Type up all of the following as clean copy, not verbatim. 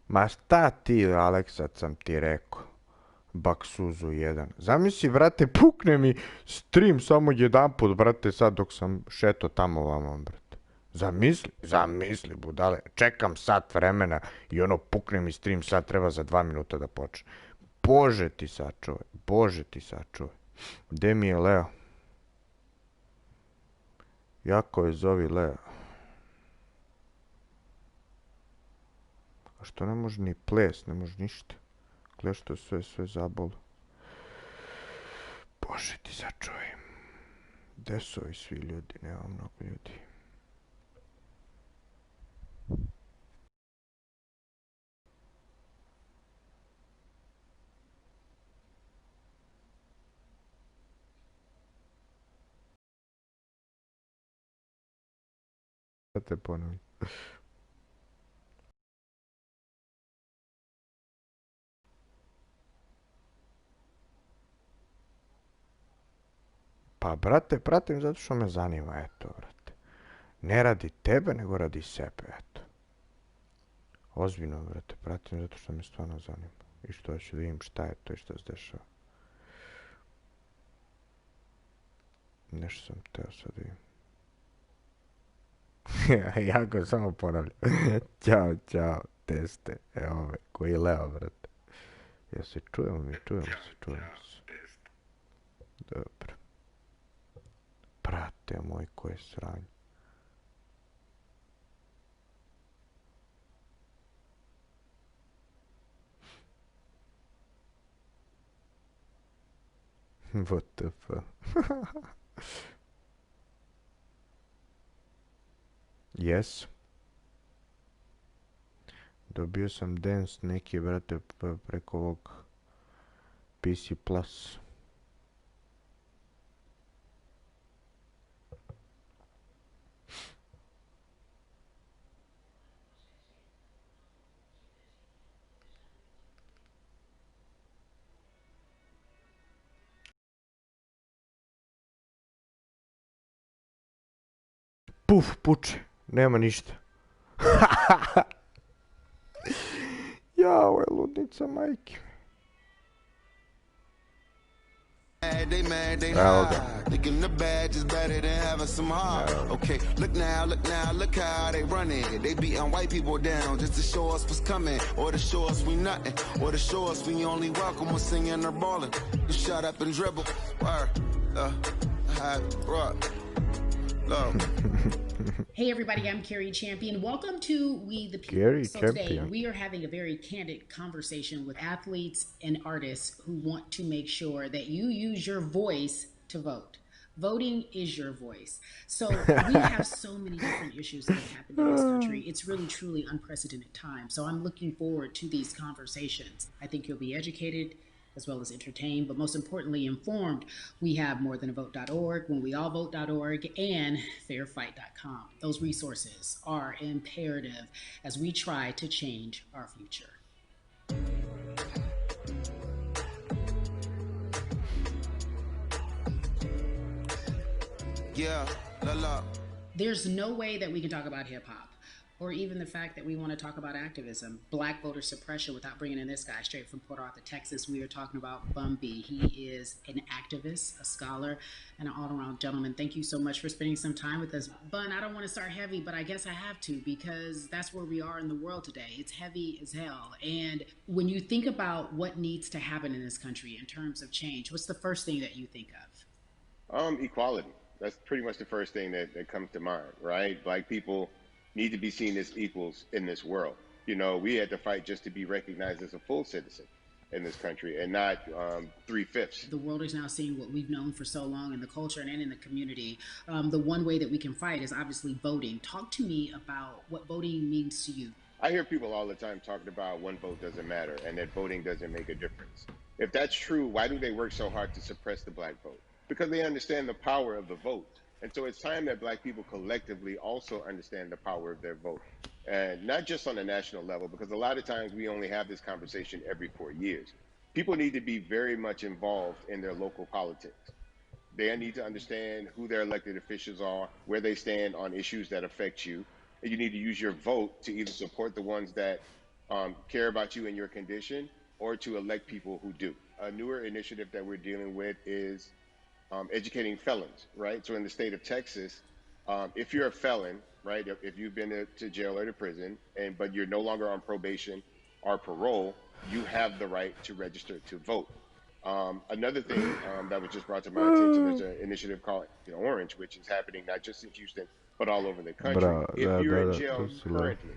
Ma šta ti, Aleksat, sam ti rekao. Baksuzu jedan. Zamisli, brate, pukne mi stream samo jedan put, brate, sad dok sam šeto tamo vamo, brate. Zamisli, budale. Čekam sat vremena i ono pukne mi stream, sad treba za 2 minuta da počne. Bože ti sačuvaj, Bože ti sačuvaj. Gde mi je Leo? Jako je zovi Leo. A što ne može ni ples, ne može ništa. Gle što sve zabolo. Bože ti sačuvaj. Gde su ovi svi ljudi? Nema mnogo ljudi. Da te ponovim. Pa, brate, pratim zato što me zanima, eto, brate. Ne radi tebe, nego radi sebe, eto. Ozbiljno, brate, pratim zato što me stvarno zanima. I što ću da vidim šta je to i šta se dešava. Nešto sam teo sad da vidim. Ja ga samo ponavljam. Ćao, teste. Evo me, koji Leo, brate. Ja se čujemo se. Dobro. Prate moj, koje sranje. What the fuck? Yes. Dobio sam dance neki, brate, preko ovog PC Plus. Puf, puče. Nema ništa. Jao, je ludnica, majke. They mad, they Evo ga. high. Thinking the bad is better than having some hard. Okay, look now, look how they run it. They beating white people down just to show us what's coming, or to show us we nothing, or to show us we only welcome when singing or balling. Shut up and dribble. Word, high, rock, low. Hey everybody, I'm Carrie Champion. Welcome to We the People. Carrie Today Champion. we are having a very candid conversation with athletes and artists who want to make sure that you use your voice to vote. Voting is your voice. So we have so many different issues that have happened in this country. It's really, truly unprecedented time. So I'm looking forward to these conversations. I think you'll be educated as well as entertained, but most importantly informed. We have morethanavote.org, whenweallvote.org, and fairfight.com. Those resources are imperative as we try to change our future. Yeah, la. There's no way that we can talk about hip hop or even the fact that we want to talk about activism, black voter suppression, without bringing in this guy straight from Port Arthur, Texas. We are talking about Bun B. He is an activist, a scholar, and an all-around gentleman. Thank you so much for spending some time with us. Bun, I don't want to start heavy, but I guess I have to because that's where we are in the world today. It's heavy as hell. And when you think about what needs to happen in this country in terms of change, what's the first thing that you think of? Equality. That's pretty much the first thing that comes to mind, right? Black people need to be seen as equals in this world. You know, we had to fight just to be recognized as a full citizen in this country and not 3/5. The world is now seeing what we've known for so long in the culture and in the community. The one way that we can fight is obviously voting. Talk to me about what voting means to you. I hear people all the time talking about one vote doesn't matter and that voting doesn't make a difference. If that's true, why do they work so hard to suppress the black vote? Because they understand the power of the vote. And so it's time that black people collectively also understand the power of their vote. And not just on a national level, because a lot of times we only have this conversation every 4 years. People need to be very much involved in their local politics. They need to understand who their elected officials are, where they stand on issues that affect you. And you need to use your vote to either support the ones that care about you and your condition, or to elect people who do. A newer initiative that we're dealing with is educating felons, right? So in the state of Texas, if you're a felon, right, if you've been to jail or to prison, but you're no longer on probation or parole, you have the right to register to vote. Another thing that was just brought to my attention, there's an initiative called Orange, which is happening not just in Houston, but all over the country. Bra, If you're in jail to su currently,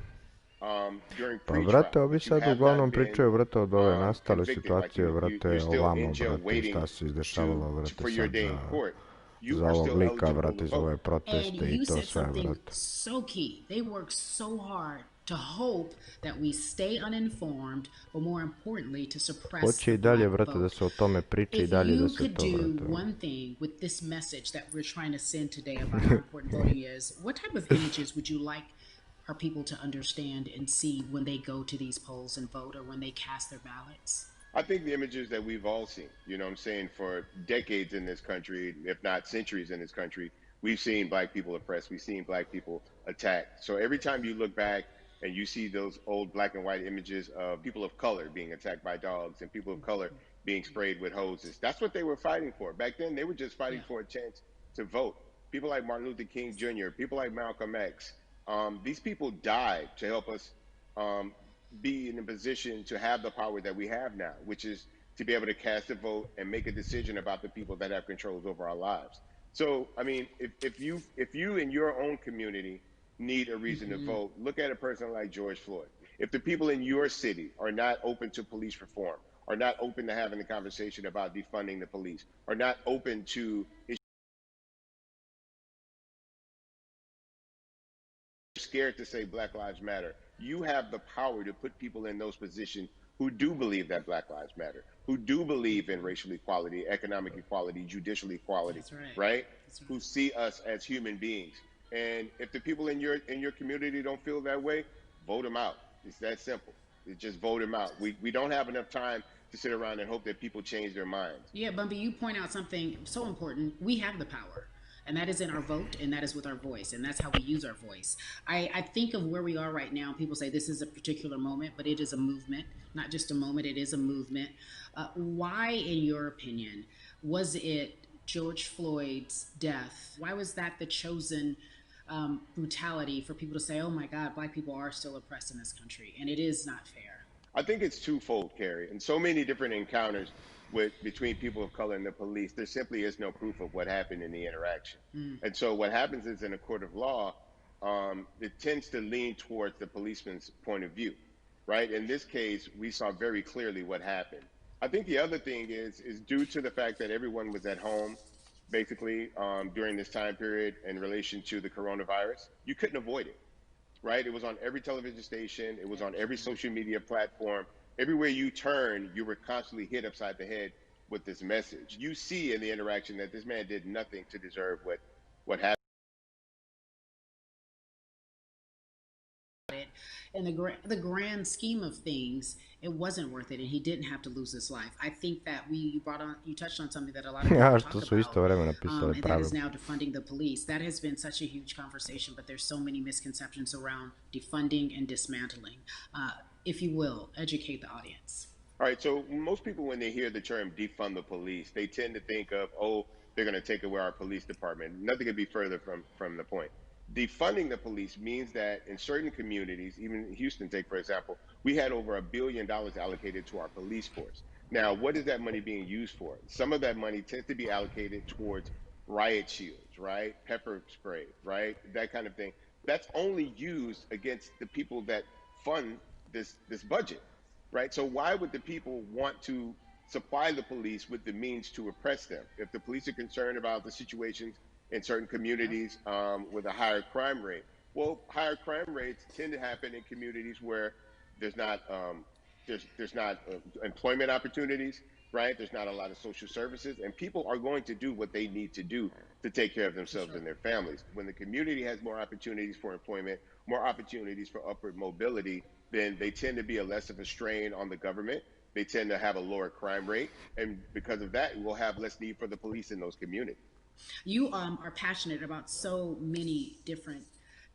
during Pa brate, pretrial, ovi but you sad have not uglavnom been pričaju, brate, od ove nastale convicted, like situacije, brate, you're still ovamo, in jail brate, waiting šta se izdešavalo, brate, for your sad day in court, you za are ovog still lika, eligible brate, to za ove vote. And proteste i you to said sve, something brate. so key. They work so hard to hope that we stay uninformed, but more importantly, to suppress Hoće i the dalje, black brate, da vote. se o tome priča i If dalje da you se could to, do brate. one thing with this message that we're trying to send today about how important voting is, what type of images would you like our people to understand and see when they go to these polls and vote, or when they cast their ballots? I think the images that we've all seen, you know what I'm saying, for decades in this country, if not centuries in this country, we've seen black people oppressed, we've seen black people attacked. So every time you look back and you see those old black and white images of people of color being attacked by dogs and people of color being sprayed with hoses, that's what they were fighting for. Back then, they were just fighting for a chance to vote. People like Martin Luther King Jr., people like Malcolm X, these people died to help us be in a position to have the power that we have now, which is to be able to cast a vote and make a decision about the people that have controls over our lives. So, I mean, if you in your own community need a reason to vote, look at a person like George Floyd. If the people in your city are not open to police reform, are not open to having the conversation about defunding the police, are not open to scared to say Black Lives Matter, you have the power to put people in those positions who do believe that Black Lives Matter, who do believe in racial equality, economic equality, judicial equality, right? Who see us as human beings. And if the people in your community don't feel that way, vote them out. It's that simple. It's just vote them out. We don't have enough time to sit around and hope that people change their minds. Yeah, Bumpy, you point out something so important. We have the power. And that is in our vote, and that is with our voice, and that's how we use our voice. I think of where we are right now. People say this is a particular moment, but it is a movement, not just a moment, it is a movement. Why, in your opinion, was it George Floyd's death? Why was that the chosen brutality for people to say, oh my God, black people are still oppressed in this country, and it is not fair? I think it's twofold, Carrie, and so many different encounters between people of color and the police, there simply is no proof of what happened in the interaction. And so what happens is, in a court of law, it tends to lean towards the policeman's point of view, right? In this case, we saw very clearly what happened. I think the other thing is due to the fact that everyone was at home, basically, during this time period in relation to the coronavirus, you couldn't avoid it, right? It was on every television station. It was on every social media platform. Everywhere you turn, you were constantly hit upside the head with this message. You see in the interaction that this man did nothing to deserve what happened. In the grand scheme of things, it wasn't worth it, and he didn't have to lose his life. I think that you touched on something that a lot of people talk about, and that is now defunding the police. That has been such a huge conversation, but there's so many misconceptions around defunding and dismantling. If you will, educate the audience. All right, so most people, when they hear the term defund the police, they tend to think of, oh, they're going to take away our police department. Nothing could be further from the point. Defunding the police means that in certain communities, even Houston, take for example, we had over $1 billion allocated to our police force. Now, what is that money being used for? Some of that money tends to be allocated towards riot shields, right? Pepper spray, right? That kind of thing. That's only used against the people that fund this budget, right? So why would the people want to supply the police with the means to oppress them? If the police are concerned about the situations in certain communities with a higher crime rate, well, higher crime rates tend to happen in communities where there's not employment opportunities, right? There's not a lot of social services, and people are going to do what they need to do to take care of themselves and their families. When the community has more opportunities for employment, more opportunities for upward mobility, then they tend to be less of a strain on the government. They tend to have a lower crime rate, and because of that, we'll have less need for the police in those communities. You are passionate about so many different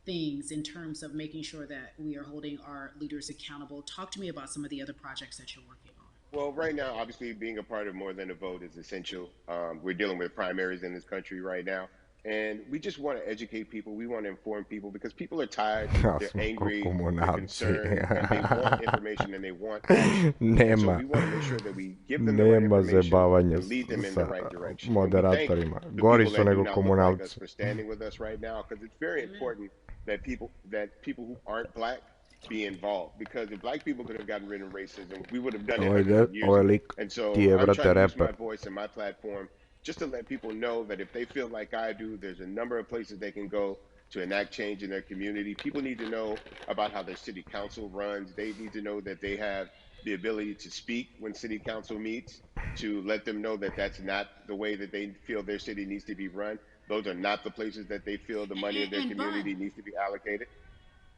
things in terms of making sure that we are holding our leaders accountable. Talk to me about some of the other projects that you're working on. Well, right now, obviously, being a part of More Than a Vote is essential. We're dealing with primaries in this country right now. And we just want to educate people. We want to inform people because people are tired, Ja they're smo ko angry, they're komunalci. concerned, and they want information and they want action. And so Nema, we want to make sure that we give them the right nema information zajebavanja and lead them in the sa right direction. And we thank moderatorima. the Gori people su that do nego not look like us komunalci. for standing with us right now because it's very important that people who aren't black be involved, because if black people could have gotten rid of racism, we would have done it hundreds of years Ovaj ago. lik And so ti je, I'm brate, trying to use my reper. voice and my platform just to let people know that if they feel like I do, there's a number of places they can go to enact change in their community. People need to know about how their city council runs. They need to know that they have the ability to speak when city council meets, to let them know that that's not the way that they feel their city needs to be run. Those are not the places that they feel the money of their community needs to be allocated.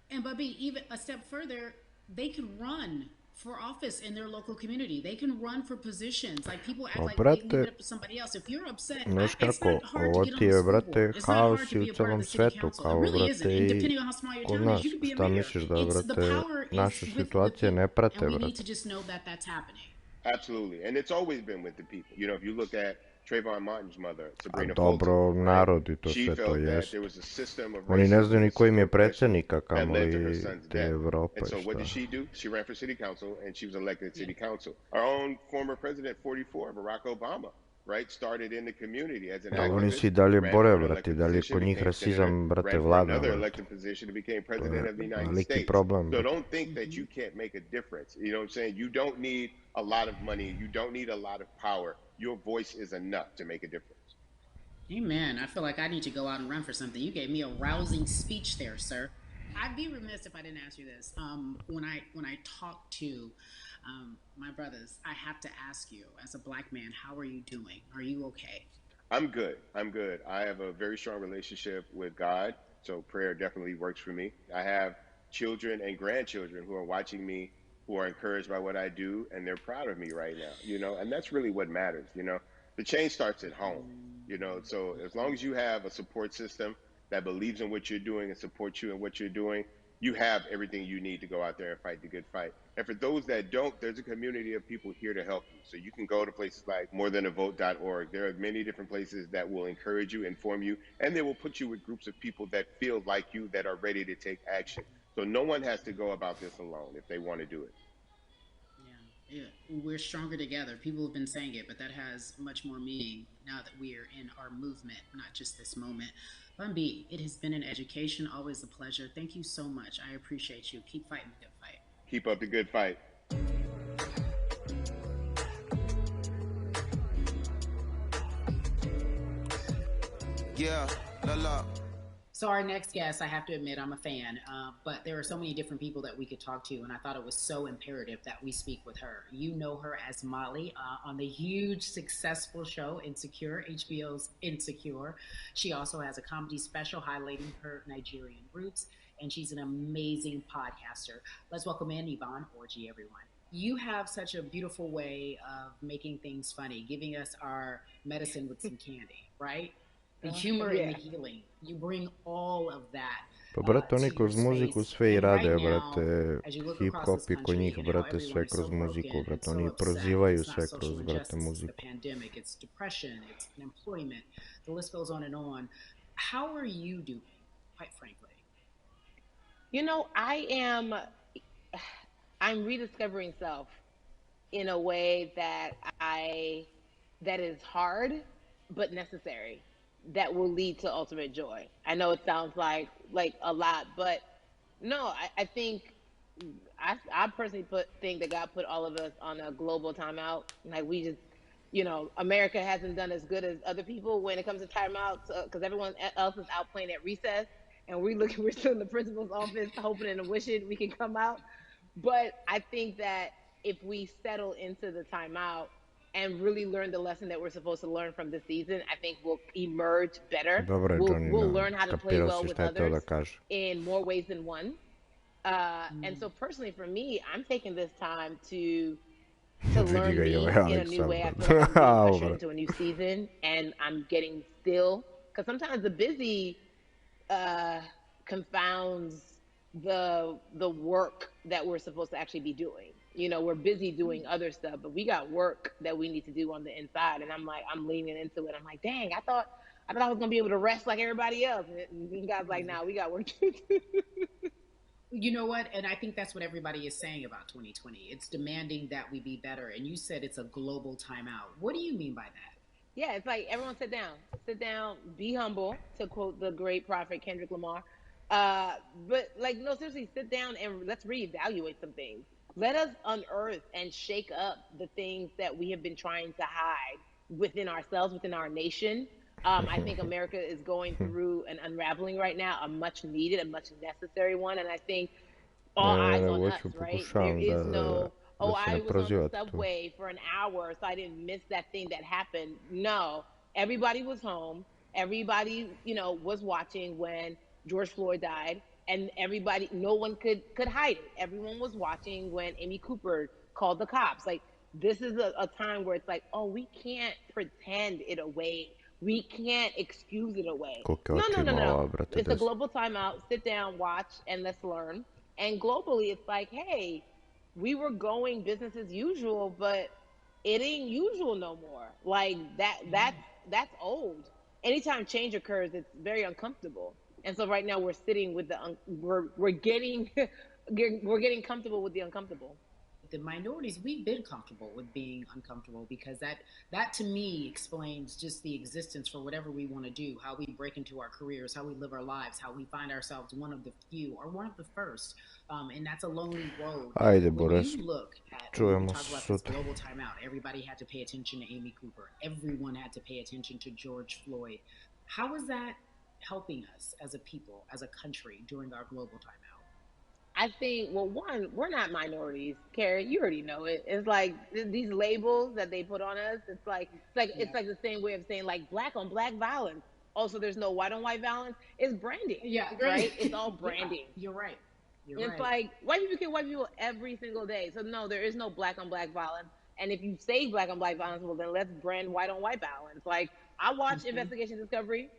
And Bubby, even a step further, they can run for office in their local community. They can run for positions. Like, people act like they leave it up to somebody else. If you're upset, Znaš it's kako, not hard to ovo get on ti the je, school brate, board. It's not hard haos to i be u a part of celom the city svetu, council. It kao, really isn't. brate, And i depending on how small your kod town is, nas. you could be a Šta mayor. misliš da, It's the brate, power naše is with the situacije people, ne prate, and we brate? need to just know that that's happening. Absolutely. And it's always been with the people. You know, if you look at Trayvon Martin's mother, A Sabrina dobro, Fulton, right? narod i to She sve to felt that jest. there was a system of Oni ne racism znaju ni and ko im je system of oppression predsjednika, that led to her kamoli son's te death. Evropa And i so what did šta. she do? She ran for city council and she was elected city council. Our own former president, 44, Barack Obama, right, started in the community as an Ali oni activist, se i dalje ran bore, for an brate, elected dalje position, kod njih became senator, rasizam, brate, ran for vlada, another brate. elected position and became To je president of the United veliki States. problem, So brate. don't think that you can't make a difference. You know what I'm saying? You don't need a lot of money. You don't need a lot of power. Your voice is enough to make a difference. Amen. I feel like I need to go out and run for something. You gave me a rousing speech there, sir. I'd be remiss if I didn't ask you this. When I talk to my brothers, I have to ask you, as a black man, how are you doing? Are you okay? I'm good. I'm good. I have a very strong relationship with God, so prayer definitely works for me. I have children and grandchildren who are watching me, who are encouraged by what I do, and they're proud of me right now, you know, and that's really what matters, you know. The change starts at home, you know, so as long as you have a support system that believes in what you're doing and supports you in what you're doing, you have everything you need to go out there and fight the good fight. And for those that don't, there's a community of people here to help you. So you can go to places like morethanavote.org. There are many different places that will encourage you, inform you, and they will put you with groups of people that feel like you, that are ready to take action. So no one has to go about this alone if they want to do it. Yeah, we're stronger together. People have been saying it, but that has much more meaning now that we are in our movement, not just this moment. Bumby, it has been an education, always a pleasure. Thank you so much. I appreciate you. Keep fighting the good fight. Keep up the good fight. Yeah, la. So our next guest, I have to admit, I'm a fan, but there are so many different people that we could talk to, and I thought it was so imperative that we speak with her. You know her as Molly on the huge, successful show Insecure, HBO's Insecure. She also has a comedy special highlighting her Nigerian roots, and she's an amazing podcaster. Let's welcome in Yvonne Orji, everyone. You have such a beautiful way of making things funny, giving us our medicine with some candy, right? The humor and the healing. You bring all of that. Pa brate, oni kroz muziku sve i rade, brate, hip-hop i kod njih, brate, sve kroz muziku, brate, oni prozivaju sve kroz, brate, muziku. It's the pandemic, it's depression, it's unemployment, the list goes on and on. How are you doing, quite frankly? You know, I'm rediscovering self in a way that is hard, but necessary, that will lead to ultimate joy. I know it sounds like a lot, but no, I think I personally think that God put all of us on a global timeout. Like, we just, you know, America hasn't done as good as other people when it comes to timeouts, because everyone else is out playing at recess, and we're still in the principal's office hoping and wishing we can come out. But I think that if we settle into the timeout and really learn the lesson that we're supposed to learn from this season, I think we'll emerge better. We'll learn how to play well with others in more ways than one. And so personally for me, I'm taking this time to learn me in a new way. I feel like I'm being ushered into a new season, and I'm getting still. Because sometimes the busy confounds the work that we're supposed to actually be doing. You know, we're busy doing other stuff, but we got work that we need to do on the inside. And I'm leaning into it. I'm like, dang, I thought I was gonna be able to rest like everybody else. And God's like, nah, we got work to do. You know what? And I think that's what everybody is saying about 2020. It's demanding that we be better. And you said it's a global timeout. What do you mean by that? Yeah, it's like everyone sit down, be humble, to quote the great prophet Kendrick Lamar. But like, no, seriously, sit down and let's reevaluate some things. Let us unearth and shake up the things that we have been trying to hide within ourselves, within our nation. I think America is going through an unraveling right now, a much needed, a much necessary one. And I think all eyes on us, right? There is no, oh, I was on the subway for an hour, so I didn't miss that thing that happened. No, everybody was home. Everybody, you know, was watching when George Floyd died, and everybody, no one could hide it. Everyone was watching when Amy Cooper called the cops. Like, this is a time where it's like, oh, we can't pretend it away. We can't excuse it away. No. It's a global timeout. Sit down, watch, and let's learn. And globally, it's like, hey, we were going business as usual, but it ain't usual no more. Like that's old. Anytime change occurs, it's very uncomfortable. And so right now we're sitting with we're getting we're getting comfortable with the uncomfortable. The minorities, we've been comfortable with being uncomfortable, because that to me explains just the existence for whatever we want to do, how we break into our careers, how we live our lives, how we find ourselves one of the few or one of the first. And that's a lonely road. When you look at, when we talk about this global timeout, everybody had to pay attention to Amy Cooper. Everyone had to pay attention to George Floyd. How is that helping us as a people, as a country, during our global timeout? I think, well, one, we're not minorities, Carrie. You already know it. It's like these labels that they put on us. It's like the same way of saying like black on black violence. Also, there's no white on white violence. It's branding. Yeah, right. It's all branding. You're right. It's like white people kill white people every single day. So no, there is no black on black violence. And if you say black on black violence, well then let's brand white on white violence. Like, I watch Investigation Discovery.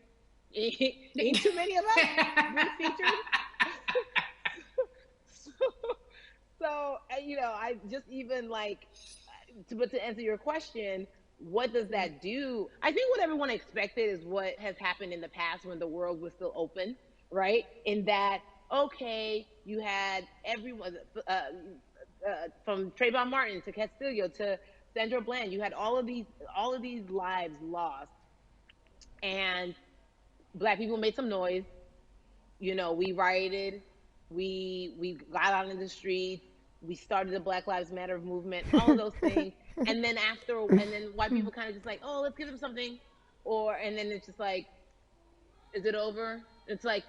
Ain't too many of us been featured. So, you know, I just even like, but to answer your question, what does that do? I think what everyone expected is what has happened in the past when the world was still open, right? In that, okay, you had everyone, from Trayvon Martin to Castillo to Sandra Bland, you had all of these lives lost, and Black people made some noise. You know, we rioted. We got out in the streets, we started the Black Lives Matter movement, all of those things. And then white people kind of just like, oh, let's give them something. And then it's just like, is it over? It's like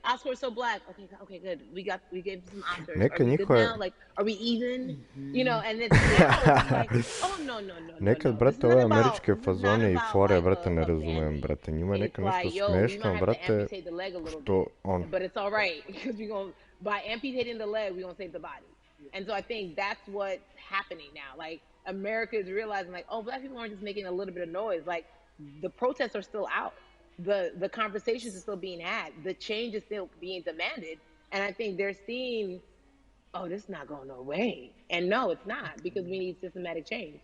Oscar is so black. Okay, good. We gave some Oscars. Are we good now? Like, are we even? You know, and it's like, oh no. Nekad, brate, ove američke fazone I fore, brate, ne razumem, brate. Njima je nekad nešto smešno, brate, što on... But it's all right, because by amputating the leg, we're going to save the body. And so I think that's what's happening now. Like, America is realizing, like, oh, Black people aren't just making a little bit of noise. Like, the protests are still out. The conversations are still being had. The change is still being demanded. And I think they're seeing, oh, this is not going no way. And no, it's not, because we need systematic change.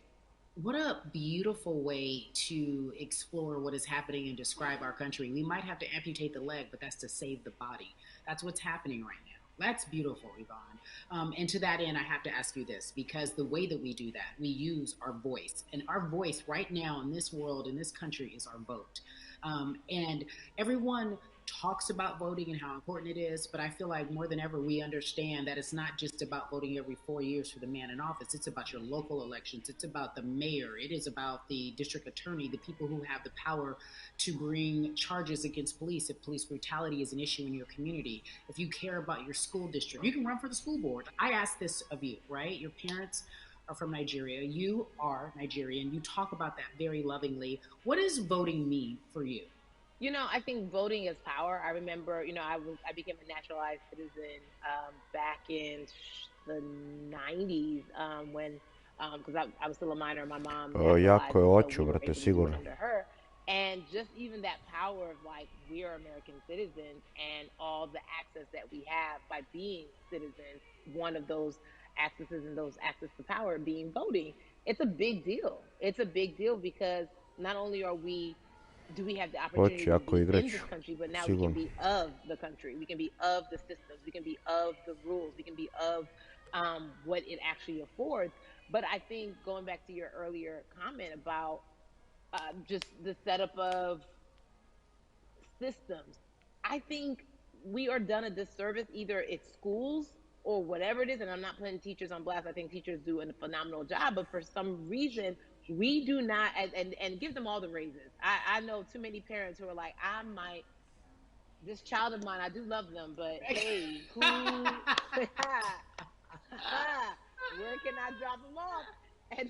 What a beautiful way to explore what is happening and describe our country. We might have to amputate the leg, but that's to save the body. That's what's happening right now. That's beautiful, Yvonne. And to that end, I have to ask you this, because the way that we do that, we use our voice. And our voice right now in this world, in this country, is our vote. And everyone talks about voting and how important it is, but I feel like more than ever we understand that it's not just about voting every 4 years for the man in office. It's about your local elections. It's about the mayor. It is about the district attorney, the people who have the power to bring charges against police if police brutality is an issue in your community. If you care about your school district, you can run for the school board. I ask this of you, right? Your parents are from Nigeria. You are Nigerian. You talk about that very lovingly. What does voting mean for you? You know, I think voting is power. I remember, you know, I became a naturalized citizen back in the 90s when, because I was still a minor. My mom jako je oču, brate, sigurno. Under her. And just even that power of like, we are American citizens and all the access that we have by being citizens, one of those accesses and those access to power being voting, it's a big deal. It's a big deal because not only do we have the opportunity Hoću, to jako be in igraću. this country, but now we can Sigurno. be of the country. We can be of the systems. We can be of the rules. We can be of what it actually affords. But I think going back to your earlier comment about just the setup of systems, I think we are done a disservice. Either it's schools or whatever it is, and I'm not putting teachers on blast. I think teachers do a phenomenal job, but for some reason, we do not, and give them all the raises. I know too many parents who are like, this child of mine, I do love them, but hey, where can I drop them off? And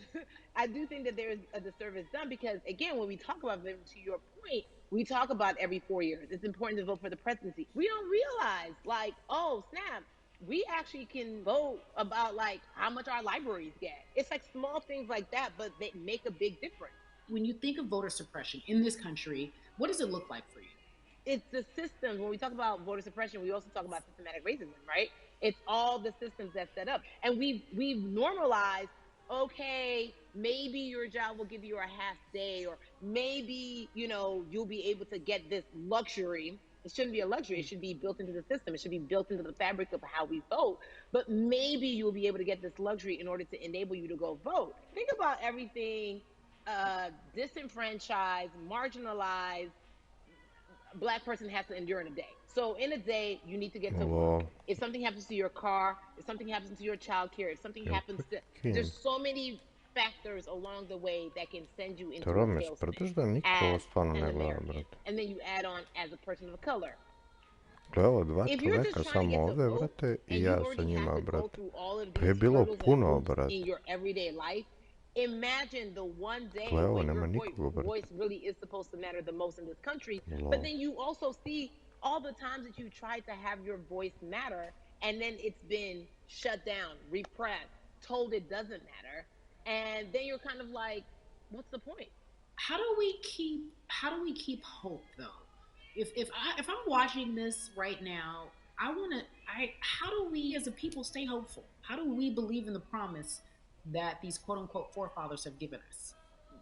I do think that there's a disservice done because, again, when we talk about them, to your point, we talk about every 4 years. It's important to vote for the presidency. We don't realize, like, oh, snap, we actually can vote about, like, how much our libraries get. It's like small things like that, but they make a big difference. When you think of voter suppression in this country, what does it look like for you? It's the systems. When we talk about voter suppression, we also talk about systematic racism, right? It's all the systems that set up. And we've normalized, okay, maybe your job will give you a half day, or maybe, you'll be able to get this luxury. It shouldn't be a luxury. It should be built into the system. It should be built into the fabric of how we vote. But maybe you'll be able to get this luxury in order to enable you to go vote. Think about everything disenfranchised, marginalized Black person has to endure in a day. So in a day, you need to get to work. If something happens to your car, if something happens to your child care, if something happens to... There's so many factors along the way that can send you into a tailspin as an American. And then you add on as a person of color. Gledao dva čoveka samo ovde, brate, I ja sa njima, brate. To je bilo puno, brate. In your everyday life, imagine the one day Gledao, when nema your nikoga, voice really is supposed to matter the most in this country. But then you also see all the times that you tried to have your voice matter, and then it's been shut down, repressed, told it doesn't matter. And then you're kind of like, what's the point? How do we keep hope though? If I'm watching this right now, how do we as a people stay hopeful? How do we believe in the promise that these quote unquote forefathers have given us?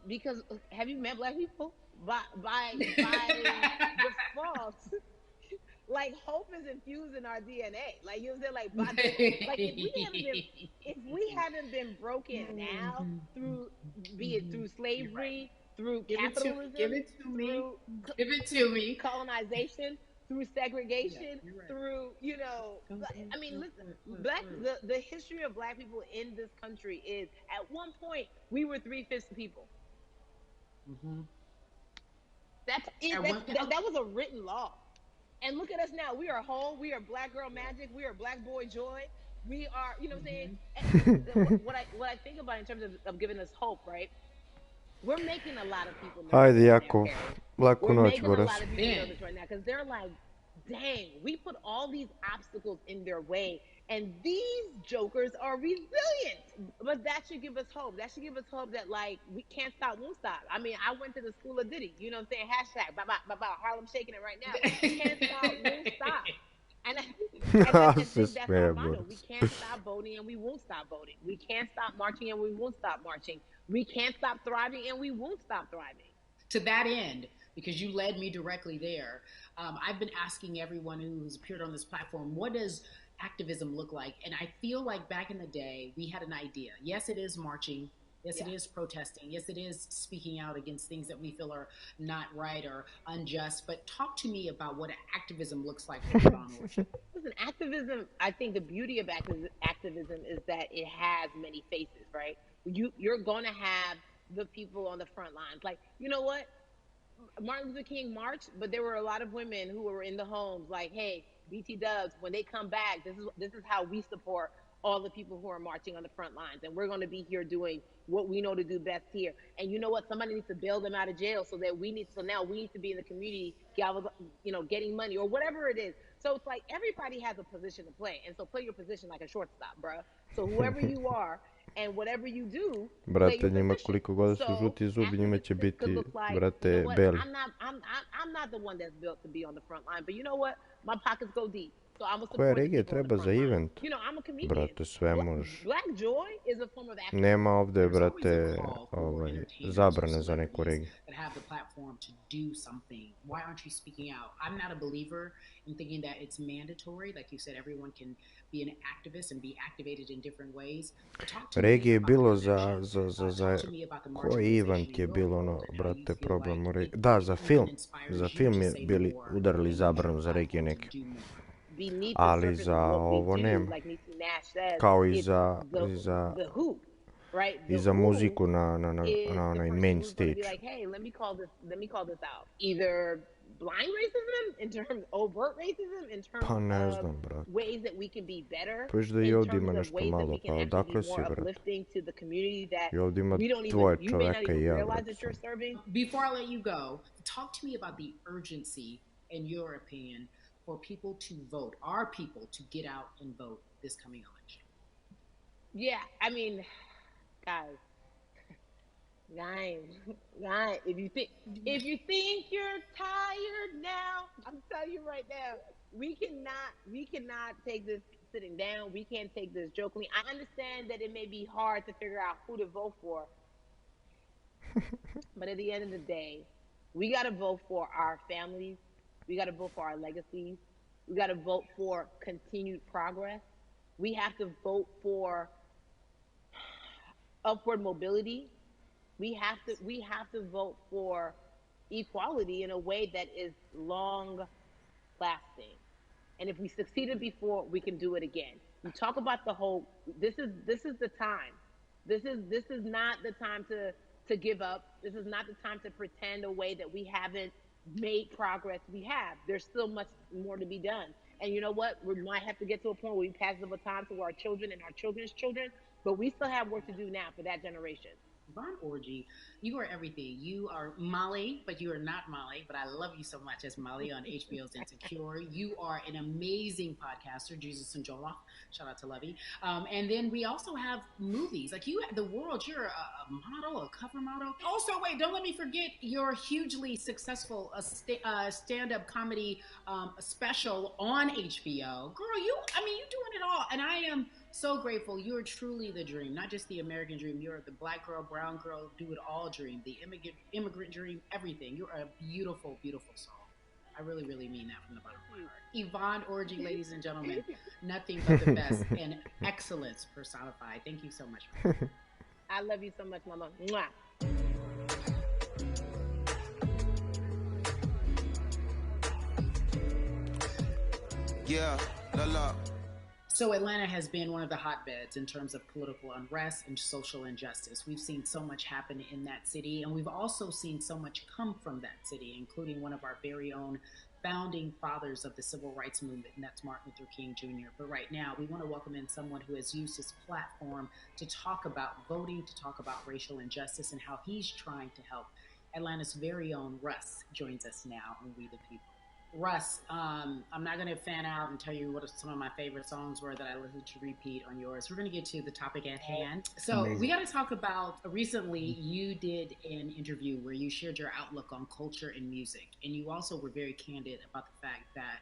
Because have you met Black people? By default, like hope is infused in our DNA. Like, you know what I'm saying? Like if we haven't been broken now through, be it through slavery, through capitalism, give it to me, colonization, through segregation, through, I mean, listen, the history of Black people in this country is, at one point, we were 3/5 people. Mm-hmm. That was a written law. And look at us now. We are whole. We are Black girl magic. We are Black boy joy. We are, you know what I'm saying? And what I think about in terms of giving us hope, right? We're making a lot of people nervous. Ajde, Jakov, laku noć, We're making a Boris. lot of people nervous right now because they're like, dang, we put all these obstacles in their way, and these jokers are resilient. But that should give us hope. That should give us hope that, like, we can't stop, won't stop. I mean, I went to the school of Diddy. You know what I'm saying? Hashtag, Harlem shaking it right now. We can't stop, won't stop. And I think that's our motto. We can't stop voting, and we won't stop voting. We can't stop marching, and we won't stop marching. We can't stop thriving, and we won't stop thriving. To that end, because you led me directly there, I've been asking everyone who's appeared on this platform, what does activism look like? And I feel like back in the day, we had an idea. Yes, it is marching. Yes, it is protesting. Yes, it is speaking out against things that we feel are not right or unjust. But talk to me about what activism looks like from here onward. Listen, activism, I think the beauty of activism is that it has many faces, right? You're going to have the people on the front lines. Like, you know what? Martin Luther King marched, but there were a lot of women who were in the homes like, hey, BT Dubs, when they come back, this is how we support all the people who are marching on the front lines. And we're going to be here doing what we know to do best here. And you know what? Somebody needs to bail them out of jail so now we need to be in the community, getting money or whatever it is. So it's like everybody has a position to play. And so play your position like a shortstop, bruh. So whoever you are, And whatever you do, Brate, njima koliko god su žuti zubi, njima će biti, brate, beli. I'm not the one that's built to be on the front line, but you know what? My pockets go deep. So I'm a Koje regije treba za event? Brate, sve može. Nema ovdje, brate, zabrane za neku regiju. Why aren't you speaking out? I'm not a believer in thinking that it's mandatory. Like you said, everyone can be an activist and be activated in different ways. Regije je bilo za koji event je bilo ono, brate, problem u regiji? Da, za film. Za film je bili udarili zabranu za regije neke. Ali za ovo nema. Kao i za muziku na onaj main stage. Blind racism, in terms overt racism, in terms of ways that we can be better, in terms of ways that we can actually be more uplifting to the community that we don't even, you may not even realize that you're serving. Before I let you go, talk to me about the urgency, in your opinion, for people to vote, our people to get out and vote this coming election. Yeah, I mean, guys, if you think you're tired now, I'm telling you right now, we cannot take this sitting down. We can't take this jokingly. I understand that it may be hard to figure out who to vote for, but at the end of the day, we got to vote for our families. We got to vote for our legacies. We got to vote for continued progress. We have to vote for upward mobility. We have to vote for equality in a way that is long lasting. And if we succeeded before, we can do it again. You talk about the whole, this is the time. This is not the time to give up. This is not the time to pretend a way that we haven't made progress. We have. There's still much more to be done. And you know what? We might have to get to a point where we pass the baton to our children and our children's children, but we still have work to do now for that generation. Von Orgy, you are everything. You are Molly, but you are not Molly, but I love you so much as Molly on HBO's Insecure. You are an amazing podcaster, Jesus and Joloff. Shout out to Lovey. And then we also have movies. Like you, The World, you're a model, a cover model. Also, wait, don't let me forget your hugely successful stand-up comedy special on HBO. Girl, you're doing it all. And I am so grateful. You're truly the dream, not just the American dream. You're the black girl, brown girl, do it all dream, the immigrant dream, everything. You're a beautiful, beautiful soul. I really, really mean that from the bottom of my heart. Yvonne Orgy, ladies and gentlemen, nothing but the best and excellence personified. Thank you so much. I love you so much, Mama. Mwah. Yeah, la. So Atlanta has been one of the hotbeds in terms of political unrest and social injustice. We've seen so much happen in that city, and we've also seen so much come from that city, including one of our very own founding fathers of the civil rights movement, and that's Martin Luther King Jr. But right now, we want to welcome in someone who has used his platform to talk about voting, to talk about racial injustice, and how he's trying to help. Atlanta's very own Russ joins us now on We the People. Russ, I'm not going to fan out and tell you what some of my favorite songs were that I listened to repeat on yours. We're going to get to the topic at hand. So we got to talk about, recently you did an interview where you shared your outlook on culture and music. And you also were very candid about the fact that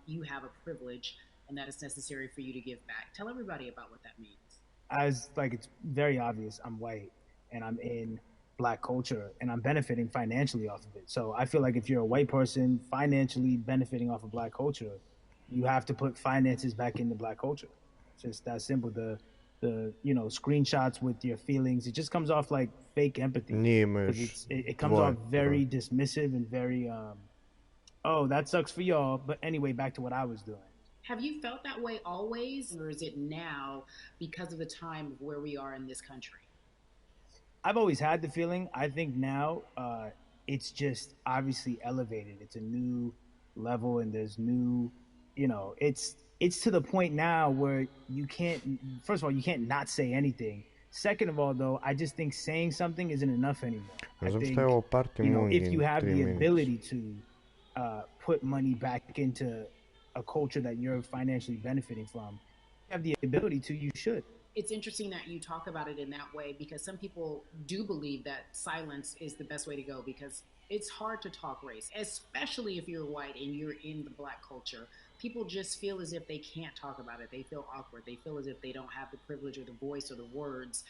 you have a privilege and that it's necessary for you to give back. Tell everybody about what that means. It's very obvious, I'm white and I'm in Black culture and I'm benefiting financially off of it. So I feel like if you're a white person financially benefiting off of Black culture, you have to put finances back into Black culture. It's just that simple. The screenshots with your feelings, it just comes off like fake empathy. It comes off very dismissive and very, oh, that sucks for y'all. But anyway, back to what I was doing. Have you felt that way always, or is it now because of the time of where we are in this country? I've always had the feeling. I think now it's just obviously elevated. It's a new level, and there's new, it's to the point now where you can't, first of all, you can't not say anything. Second of all, though, I just think saying something isn't enough anymore. I think, if you have the ability to put money back into a culture that you're financially benefiting from, you have the ability to, you should. it's interesting that you talk about it in that way, because some people do believe that silence is the best way to go, because it's hard to talk race, especially if you're white and you're in the Black culture. People just feel as if they can't talk about it. They feel awkward. They feel as if they don't have the privilege or the voice or the words.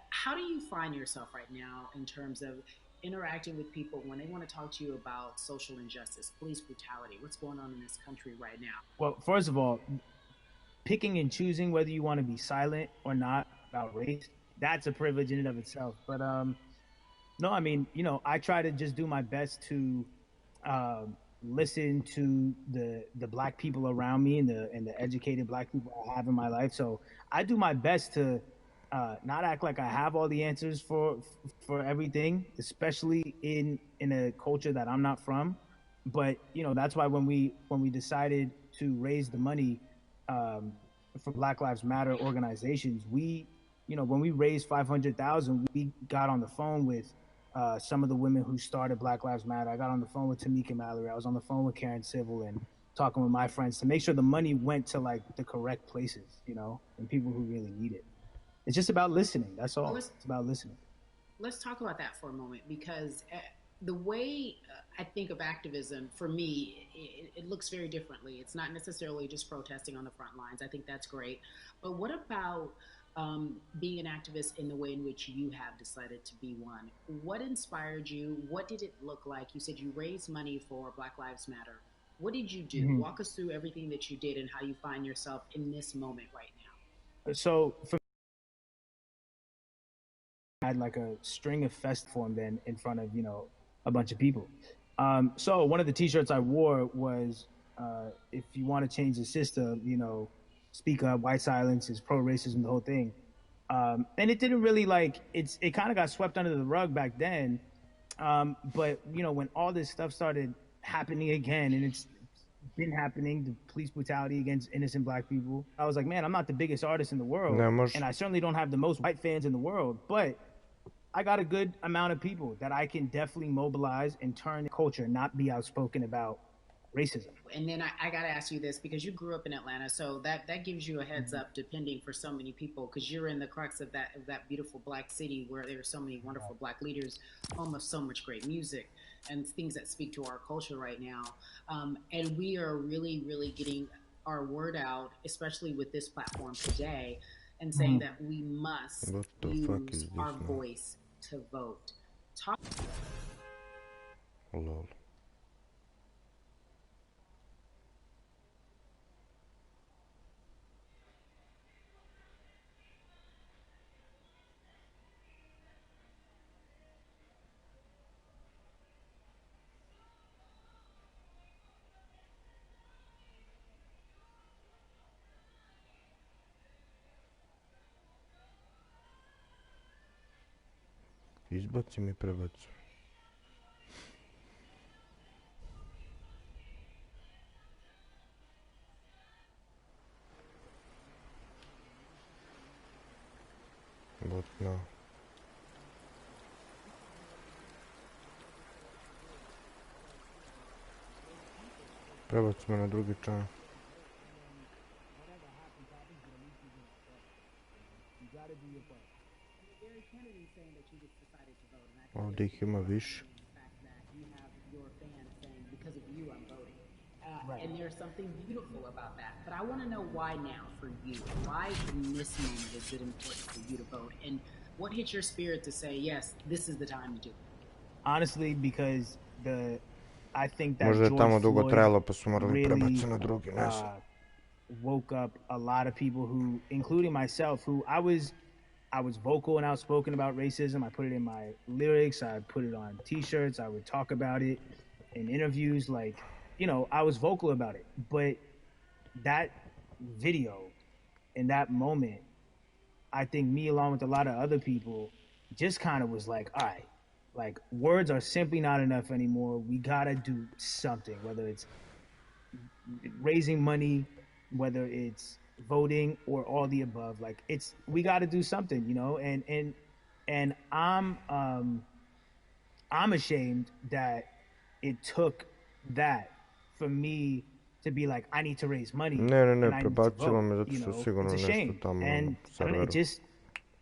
How do you find yourself right now in terms of interacting with people when they want to talk to you about social injustice, police brutality, what's going on in this country right now? Well, first of all, picking and choosing whether you want to be silent or not about race, that's a privilege in and of itself. But no, I mean, you know, I try to just do my best to listen to the Black people around me and the educated Black people I have in my life. So I do my best to not act like I have all the answers for everything, especially in a culture that I'm not from. But you know, that's why when we decided to raise the money for Black Lives Matter organizations, we, you know, when we raised 500,000, we got on the phone with some of the women who started Black Lives Matter. I got on the phone with Tamika Mallory. I was on the phone with Karen Civil and talking with my friends to make sure the money went to like the correct places, you know, and people who really need it. It's just about listening. That's all. It's about listening. Let's talk about that for a moment, because the way I think of activism, for me, it looks very differently. It's not necessarily just protesting on the front lines. I think that's great. But what about being an activist in the way in which you have decided to be one? What inspired you? What did it look like? You said you raised money for Black Lives Matter. What did you do? Mm-hmm. Walk us through everything that you did and how you find yourself in this moment right now. So for I had like a string of fest formed in front of, you know, a bunch of people. So one of the t-shirts I wore was, if you want to change the system, you know, speak up, white silence is pro-racism, the whole thing. And it didn't really it kind of got swept under the rug back then. But, you know, when all this stuff started happening again, and it's been happening, the police brutality against innocent Black people, I was like, man, I'm not the biggest artist in the world. And I certainly don't have the most white fans in the world, but I got a good amount of people that I can definitely mobilize and turn the culture, not be outspoken about racism. And then I got to ask you this, because you grew up in Atlanta, so that gives you a heads up, depending for so many people, because you're in the crux of that beautiful Black city where there are so many wonderful Black leaders, home of so much great music and things that speak to our culture right now. And we are really, really getting our word out, especially with this platform today, and saying that we must use our voice to vote. Lol. Izbaci mi, prebaci. But no. Prebaci me na drugi član. Ovdje ih ima više. And there's something beautiful about that. But I want to know why now for you. Why in this moment is it important for you to vote? And what hit your spirit to say, yes, this is the time to do it? Honestly, because I think that Možda je tamo dugo trajalo pa su morali really, prebaciti na drugi, ne znam. Woke up a lot of people who, including myself, who I was vocal and outspoken about racism. I put it in my lyrics. I put it on T-shirts. I would talk about it in interviews. Like, you know, I was vocal about it. But that video in that moment, I think me along with a lot of other people just kind of was like, all right, like words are simply not enough anymore. We got to do something, whether it's raising money, whether it's voting or all the above. Like we got to do something, you know, and I'm ashamed that it took that for me to be like, I need to raise money. Ne, and I need to prebacilo vote. me zato You što know, sigurno it's a nešto shame. tamo And na I don't know, serveru. it just,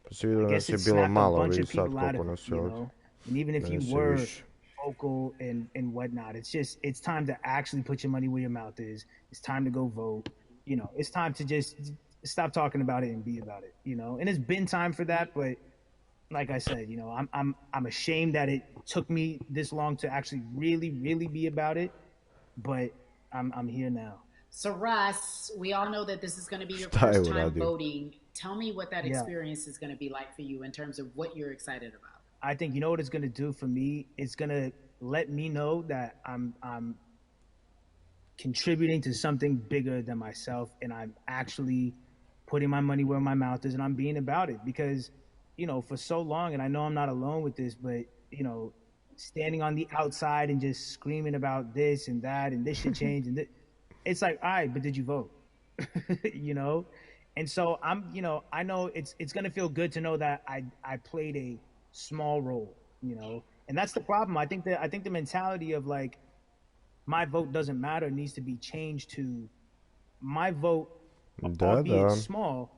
Pa si vidio I nas guess je it bilo snapped a malo, bunch vidi of sad people out koliko of it, nas je you ovdje. know. And even if Da you nas je were više. vocal and whatnot, it's time to actually put your money where your mouth is. It's time to go vote. You know, it's time to just stop talking about it and be about it. You know, and it's been time for that, but like I said, you know, I'm ashamed that it took me this long to actually really be about it, but I'm here now. So Russ, we all know that this is going to be your Šta je first time uradio? voting. Tell me what that Yeah. experience is going to be like for you in terms of what you're excited about. I think, you know what it's going to do for me? It's going to let me know that I'm contributing to something bigger than myself, and I'm actually putting my money where my mouth is, and I'm being about it. Because, you know, for so long, and I know I'm not alone with this, but, you know, standing on the outside and just screaming about this and that and this should change, and it's like, all right, but did you vote? You know? And so you know, I know it's going to feel good to know that I played a small role, you know. And that's the problem. I think the mentality of like, my vote doesn't matter needs to be changed to, my vote, albeit small,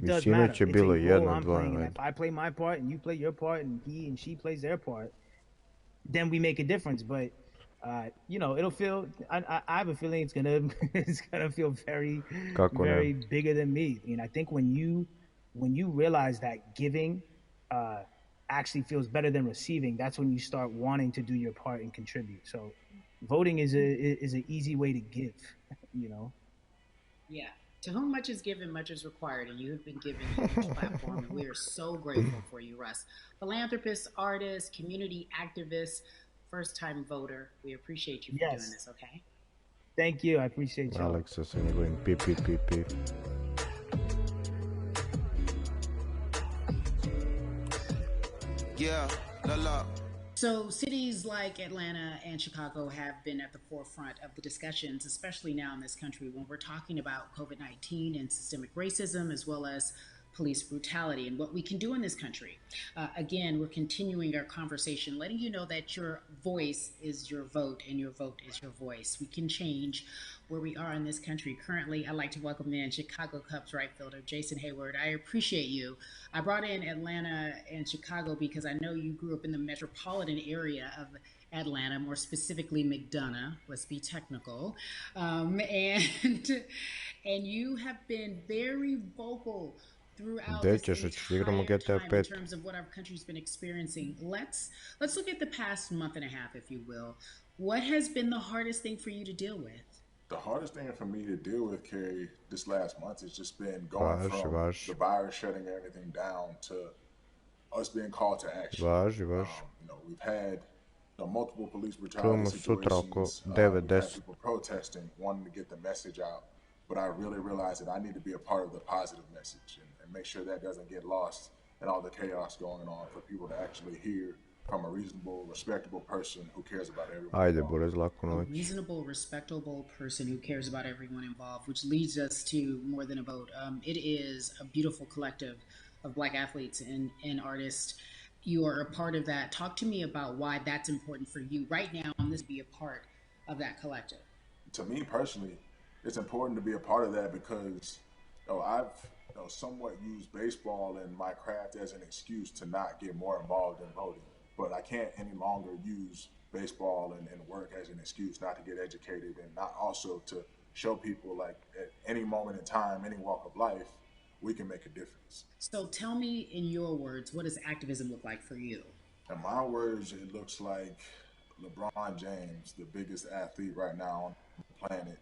does matter. Sinoć je It's bilo a role jedno, I'm dva, playing. And ajde. if I play my part and you play your part and he and she plays their part, then we make a difference. But you know, it'll feel. I have a feeling it's gonna feel very, Kako ne? very bigger than me. And I think when you realize that giving actually feels better than receiving, that's when you start wanting to do your part and contribute. So, voting is an easy way to give. You know. Yeah. To whom much is given, much is required, and you have been given a huge platform, and we are so grateful for you, Russ. Philanthropist, artist, community activist, first-time voter. We appreciate you for doing this, okay? Thank you. I appreciate you. Aleksa sa njegovim pi. Yeah, la. So cities like Atlanta and Chicago have been at the forefront of the discussions, especially now in this country when we're talking about COVID-19 and systemic racism, as well as police brutality and what we can do in this country. Again, we're continuing our conversation, letting you know that your voice is your vote and your vote is your voice. We can change where we are in this country. Currently, I'd like to welcome in Chicago Cubs right fielder Jason Hayward. I appreciate you. I brought in Atlanta and Chicago because I know you grew up in the metropolitan area of Atlanta, more specifically McDonough, let's be technical. And you have been very vocal throughout this entire time in terms of what our country's been experiencing. Let's look at the past month and a half, if you will. What has been the hardest thing for you to deal with? The hardest thing for me to deal with, Carrie, this last month has just been going from the virus shutting everything down to us being called to action. You know, we've had multiple police brutality situations. We've had people protesting, wanting to get the message out. But I really realized that I need to be a part of the positive message and make sure that doesn't get lost in all the chaos going on, for people to actually hear from a reasonable, respectable person who cares about everyone. A reasonable, respectable person who cares about everyone involved, which leads us to More Than a Vote. It is a beautiful collective of Black athletes and artists. You are a part of that. Talk to me about why that's important for you right now on this, be a part of that collective. To me personally, it's important to be a part of that because I've somewhat used baseball and my craft as an excuse to not get more involved in voting. But I can't any longer use baseball and work as an excuse not to get educated, and not also to show people, like, at any moment in time, any walk of life, we can make a difference. So tell me in your words, what does activism look like for you? In my words, it looks like LeBron James, the biggest athlete right now on the planet,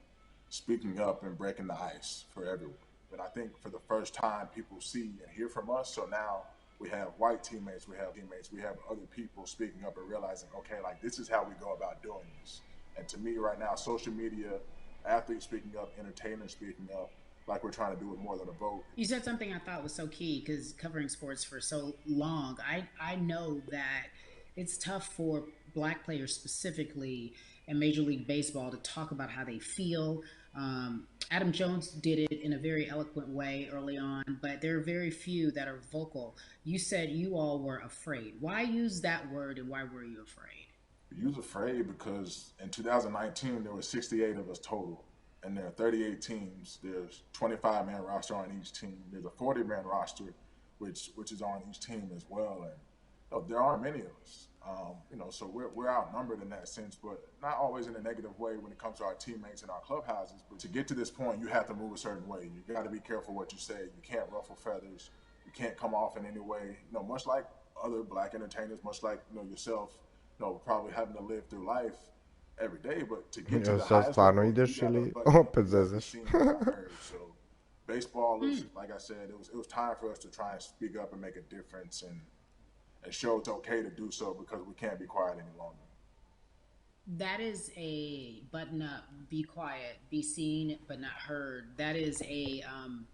speaking up and breaking the ice for everyone. And I think for the first time, people see and hear from us. So now we have white teammates, we have other people speaking up and realizing, okay, like, this is how we go about doing this. And to me right now, social media, athletes speaking up, entertainers speaking up, like we're trying to do with More Than a Vote. You said something I thought was so key, because covering sports for so long, I know that it's tough for Black players specifically in Major League Baseball to talk about how they feel. Adam Jones did it in a very eloquent way early on, but there are very few that are vocal. You said you all were afraid. Why use that word, and why were you afraid? You was afraid because in 2019, there were 68 of us total. and there are 38 teams. There's 25-man roster on each team. There's a 40-man roster, which is on each team as well. And there aren't many of us. So we're outnumbered in that sense, but not always in a negative way when it comes to our teammates and our clubhouses. But to get to this point, you have to move a certain way. You got to be careful what you say. You can't ruffle feathers. You can't come off in any way. Much like other black entertainers, much like yourself, probably having to live through life every day. But to get to the highest level, you gotta seen and heard. So baseball, like I said, it was time for us to try and speak up and make a difference and show it's okay to do so because we can't be quiet any longer. That is a button up, be quiet, be seen but not heard. That is an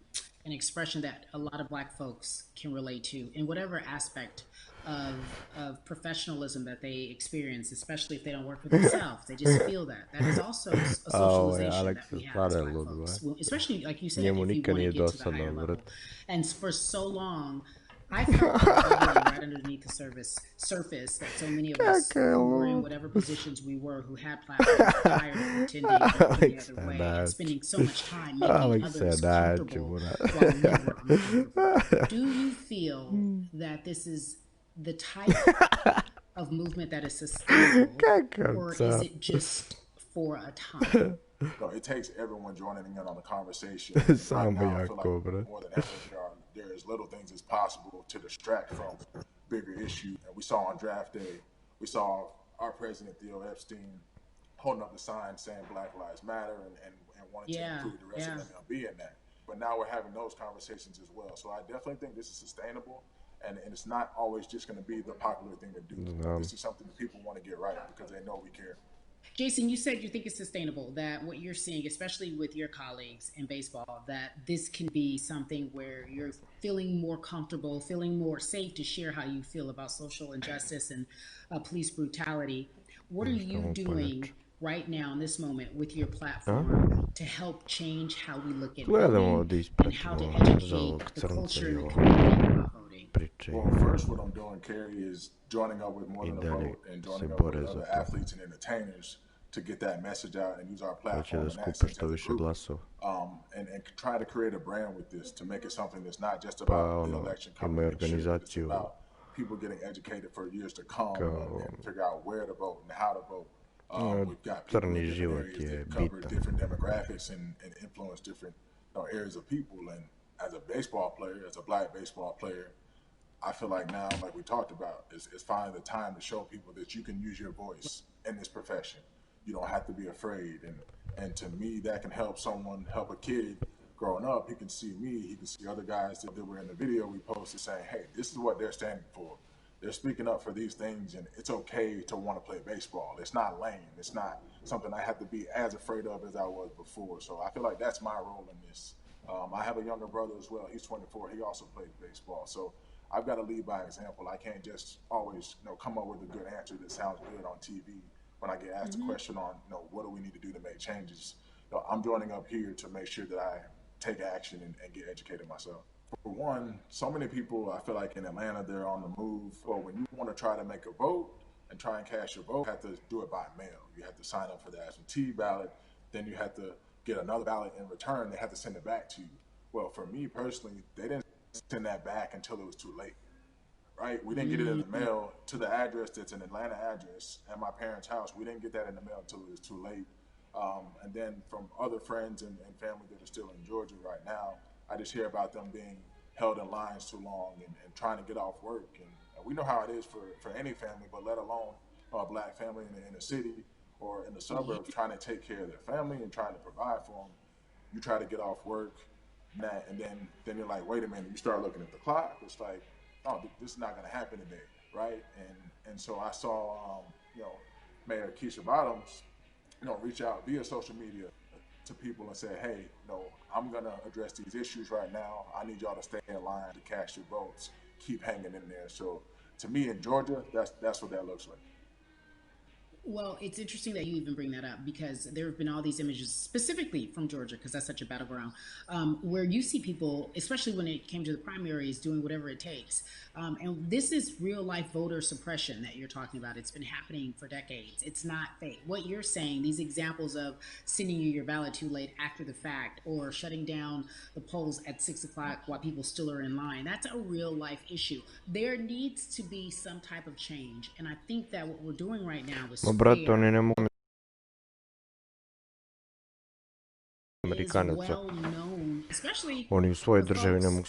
expression that a lot of Black folks can relate to in whatever aspect of professionalism that they experience, especially if they don't work for themselves. They just feel that. That is also a socialization that we have as Black folks, especially like you said, if you want to get to the higher level. And for so long, I felt like right underneath the surface that so many of us who were in whatever positions we were, who had platforms, tired of pretending the other way, and spending so much time making others comfortable while we were uncomfortable. Do you feel that this is the type of movement that is sustainable, or is it just for a time? It takes everyone joining in on the conversation. Right now, I feel like more than ever, there is little things as possible to distract from bigger issues. And we saw on draft day, we saw our president, Theo Epstein, holding up the sign saying Black Lives Matter and wanting to include the rest of MLB in that. But now we're having those conversations as well. So I definitely think this is sustainable. And it's not always just going to be the popular thing to do. This is something that people want to get right because they know we care. Jason, you said you think it's sustainable, that what you're seeing, especially with your colleagues in baseball, that this can be something where you're feeling more comfortable, feeling more safe to share how you feel about social injustice and police brutality. What are you doing right now in this moment with your platform to help change how we look at voting and how to educate the culture in the community about voting? Well, first, what I'm doing, Carrie, is joining up with More Than a Vote and joining up with other athletes and entertainers to get that message out and use our platform in that sense as a group. And try to create a brand with this to make it something that's not just about the election coming up. It's about people getting educated for years to come and figure out where to vote and how to vote. We've got people in different areas that cover different demographics and influence different areas of people. And as a baseball player, as a Black baseball player, I feel like now, like we talked about, is finding the time to show people that you can use your voice in this profession. You don't have to be afraid. And to me, that can help a kid growing up. He can see me, he can see other guys that were in the video we posted saying, hey, this is what they're standing for. They're speaking up for these things, and it's okay to want to play baseball. It's not lame. It's not something I have to be as afraid of as I was before. So I feel like that's my role in this. I have a younger brother as well. He's 24. He also plays baseball. So I've got to lead by example. I can't just always, come up with a good answer that sounds good on TV when I get asked a question on, what do we need to do to make changes. I'm joining up here to make sure that I take action and get educated myself. For one, so many people, I feel like in Atlanta, they're on the move. Well, when you want to try to make a vote and try and cast your vote, you have to do it by mail. You have to sign up for the absentee ballot. Then you have to get another ballot in return. They have to send it back to you. Well, for me personally, they didn't send that back until it was too late, right? We didn't get it in the mail to the address that's an Atlanta address at my parents' house. We didn't get that in the mail until it was too late. And then from other friends and family that are still in Georgia right now, I just hear about them being held in lines too long and trying to get off work. And we know how it is for any family, but let alone a Black family in a city or in the suburbs trying to take care of their family and trying to provide for them. You try to get off work, and then you're like, wait a minute, you start looking at the clock. It's like, oh, this is not going to happen today, right? And so I saw, Mayor Keisha Bottoms, reach out via social media to people and say, hey, I'm going to address these issues right now. I need y'all to stay in line to cast your votes. Keep hanging in there. So to me in Georgia, that's what that looks like. Well, it's interesting that you even bring that up because there have been all these images, specifically from Georgia, because that's such a battleground, where you see people, especially when it came to the primaries, doing whatever it takes. And this is real life voter suppression that you're talking about. It's been happening for decades. It's not fake. What you're saying, these examples of sending you your ballot too late after the fact or shutting down the polls at 6 o'clock while people still are in line, that's a real life issue. There needs to be some type of change. And I think that what we're doing right now is brate, oni ne mogu Amerikanaca. Oni u svojoj državi ne mogu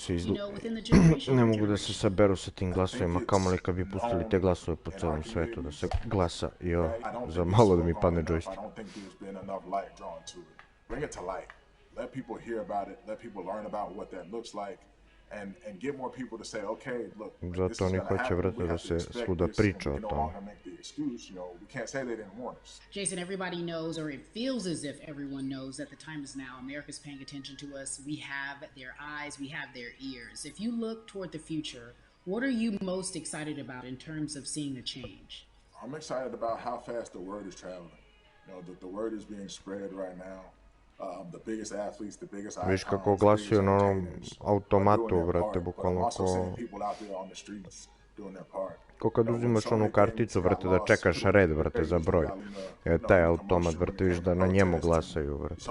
ne mogu da se saberu sa tim glasovima, kamoli kad bi pustili te glasove po celom svetu da se glasa. Jo, za malo da mi padne joystick. Bring it to light. Let people hear about it. Let people learn about what that looks like. And get more people to say, okay, look, zato oni hoće, brate, da se svuda priča o tome. Jason, everybody knows, or it feels as if everyone knows that the time is now. America's paying attention to us. We have their eyes. We have their ears. If you look toward the future, what are you most excited about in terms of seeing a change? I'm excited about how fast the word is traveling. You know, the word is being spread right now. The biggest athletes, the biggest icons, viš kako glasio na onom automatu, vrate, bukvalno ko kad uzimaš onu karticu, vrate, da čekaš red, vrate, za broj. Taj automat, vrate, viš da na njemu glasaju, vrate.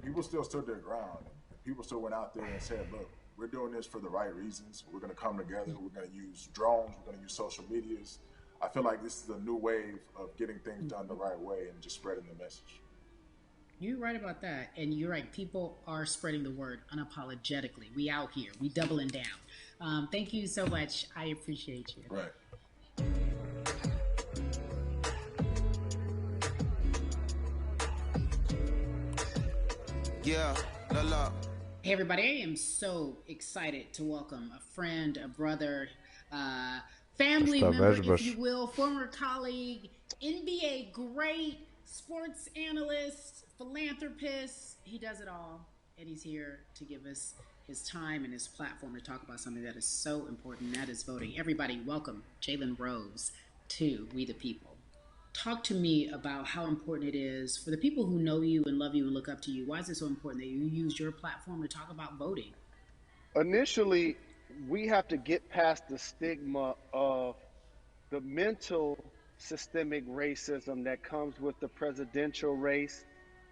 People still stood their ground. People still went out there and said, look, we're doing this for the right reasons. We're going to come together. We're going to use drones. We're going to use social medias. I feel like this is a new wave of getting things done the right way and just spreading the message. You're right about that, and you're right. People are spreading the word unapologetically. We out here. We doubling down. Thank you so much. I appreciate you. Right. Yeah, la la. Hey everybody, I am so excited to welcome a friend, a brother, family member, if you will, former colleague, NBA great, sports analyst, philanthropist. He does it all, and he's here to give us his time and his platform to talk about something that is so important, that is voting. Everybody, welcome Jalen Rose to We the People. Talk to me about how important it is for the people who know you and love you and look up to you. Why is it so important that you use your platform to talk about voting? Initially, we have to get past the stigma of the mental systemic racism that comes with the presidential race,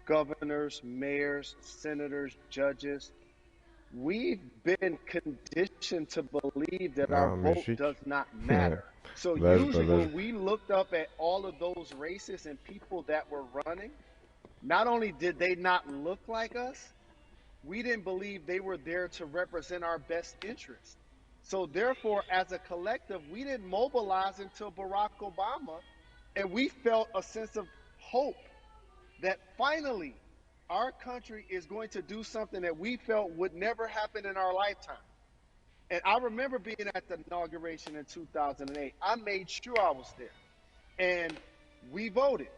governors, mayors, senators, judges. We've been conditioned to believe that our vote does not matter. So usually when we looked up at all of those races and people that were running, not only did they not look like us, we didn't believe they were there to represent our best interests. So therefore, as a collective, we didn't mobilize until Barack Obama, and we felt a sense of hope that finally our country is going to do something that we felt would never happen in our lifetime. And I remember being at the inauguration in 2008. I made sure I was there. And we voted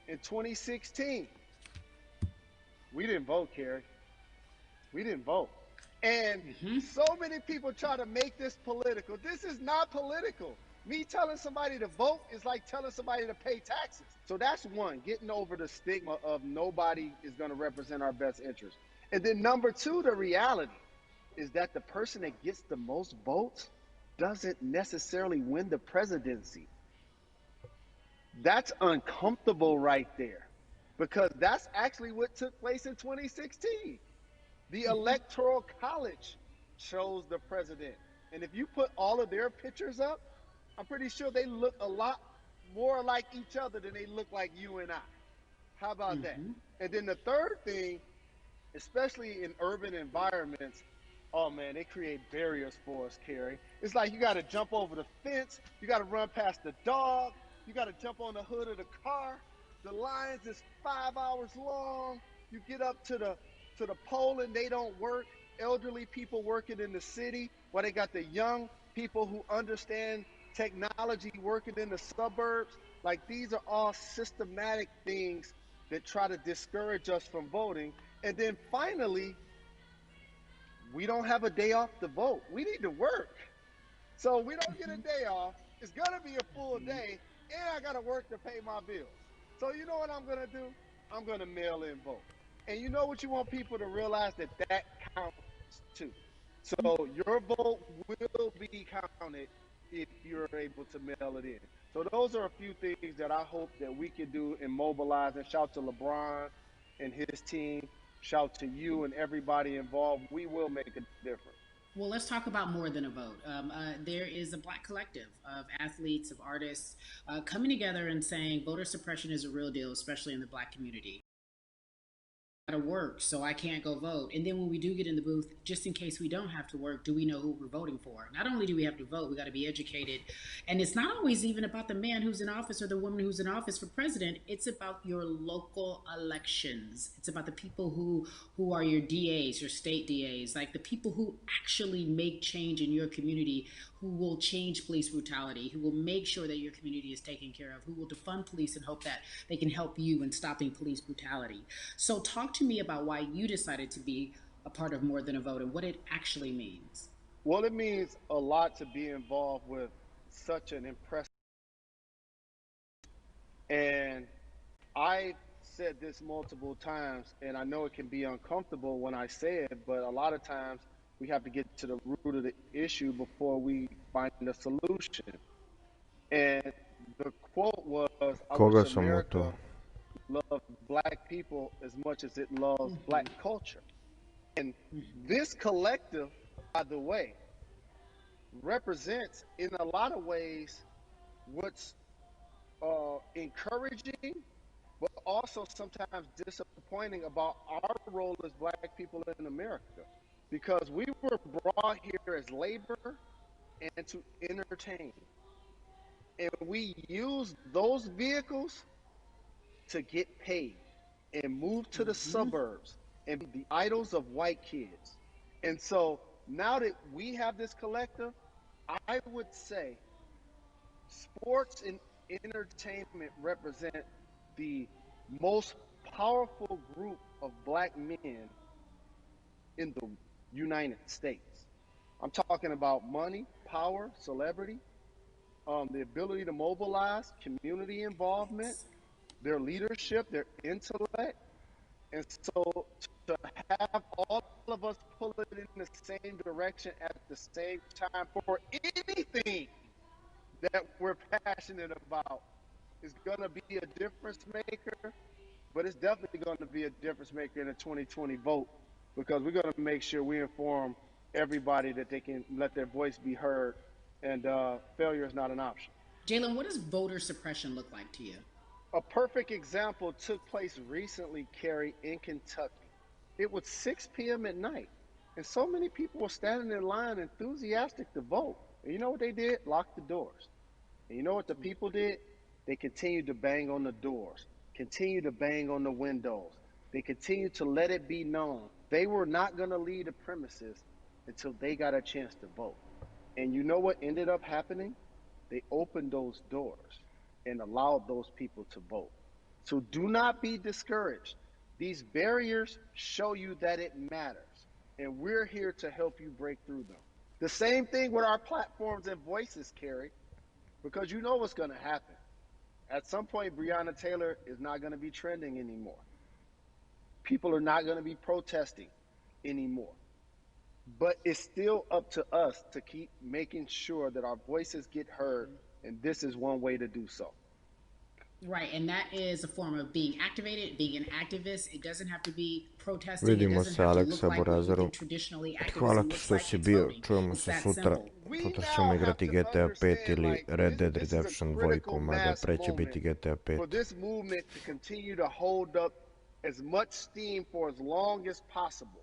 in 2016. We didn't vote, Carrie. We didn't vote. And so many people try to make this political. This is not political. Me telling somebody to vote is like telling somebody to pay taxes. So that's one, getting over the stigma of nobody is going to represent our best interest. And then number two, the reality is that the person that gets the most votes doesn't necessarily win the presidency. That's uncomfortable right there, because that's actually what took place in 2016. The Electoral College chose the president. And if you put all of their pictures up, I'm pretty sure they look a lot more like each other than they look like you and I. How about that? And then the third thing, especially in urban environments, oh man, they create barriers for us, Carrie. It's like you got to jump over the fence, you got to run past the dog, you got to jump on the hood of the car. The lines is 5 hours long. You get up to the poll and they don't work. Elderly people working in the city, while they got the young people who understand technology working in the suburbs. Like, these are all systematic things that try to discourage us from voting. And then finally, we don't have a day off to vote. We need to work. So we don't get a day off. It's going to be a full day. and I got to work to pay my bills. So you know what I'm going to do? I'm going to mail in vote. And you know what you want people to realize? That counts too. So your vote will be counted if you're able to mail it in. So those are a few things that I hope that we can do and mobilize. And shout to LeBron and his team. Shout to you and everybody involved. We will make a difference. Well, let's talk about more than a vote. There is a Black collective of athletes, of artists coming together and saying voter suppression is a real deal, especially in the Black community. To work, so I can't go vote. And then when we do get in the booth, just in case we don't have to work, do we know who we're voting for? Not only do we have to vote, we got to be educated. And it's not always even about the man who's in office or the woman who's in office for president. It's about your local elections. It's about the people who are your DAs, your state DAs, like the people who actually make change in your community, who will change police brutality, who will make sure that your community is taken care of, who will defund police and hope that they can help you in stopping police brutality. So talk to me about why you decided to be a part of More Than a Vote and what it actually means. Well, it means a lot to be involved with such an impressive. And I said this multiple times, and I know it can be uncomfortable when I say it, but a lot of times we have to get to the root of the issue before we find a solution. And the quote was, I wish America loves Black people as much as it loves Black culture. And this collective, by the way, represents in a lot of ways what's encouraging, but also sometimes disappointing about our role as Black people in America. Because we were brought here as labor and to entertain. And we use those vehicles to get paid and move to the suburbs and be the idols of white kids. And so now that we have this collective, I would say sports and entertainment represent the most powerful group of Black men in the United States. I'm talking about money, power, celebrity, the ability to mobilize, community involvement, their leadership, their intellect. And so to have all of us pull it in the same direction at the same time for anything that we're passionate about is going to be a difference maker, but it's definitely going to be a difference maker in the 2020 vote, because we're going to make sure we inform everybody that they can let their voice be heard, and failure is not an option. Jalen, what does voter suppression look like to you? A perfect example took place recently, Carrie, in Kentucky. It was 6 p.m. at night, and so many people were standing in line enthusiastic to vote. And you know what they did? Locked the doors. And you know what the people did? They continued to bang on the doors, continued to bang on the windows. They continued to let it be known they were not going to leave the premises until they got a chance to vote. And you know what ended up happening? They opened those doors and allowed those people to vote. So do not be discouraged. These barriers show you that it matters, and we're here to help you break through them. The same thing with our platforms and voices, Carrie, because you know what's going to happen. At some point, Breonna Taylor is not going to be trending anymore. People are not going to be protesting anymore. But it's still up to us to keep making sure that our voices get heard, and this is one way to do so. Right, and that is a form of being activated, being an activist. It doesn't have to be protesting. Vidimo se, Aleksa Borazeru. Hvala ti što si bio. Čujemo se sutra. Sutra ćemo igrati GTA 5 ili Red Dead Redemption 2, mada pre će biti GTA 5. For this movement to continue to hold up as much steam for as long as possible.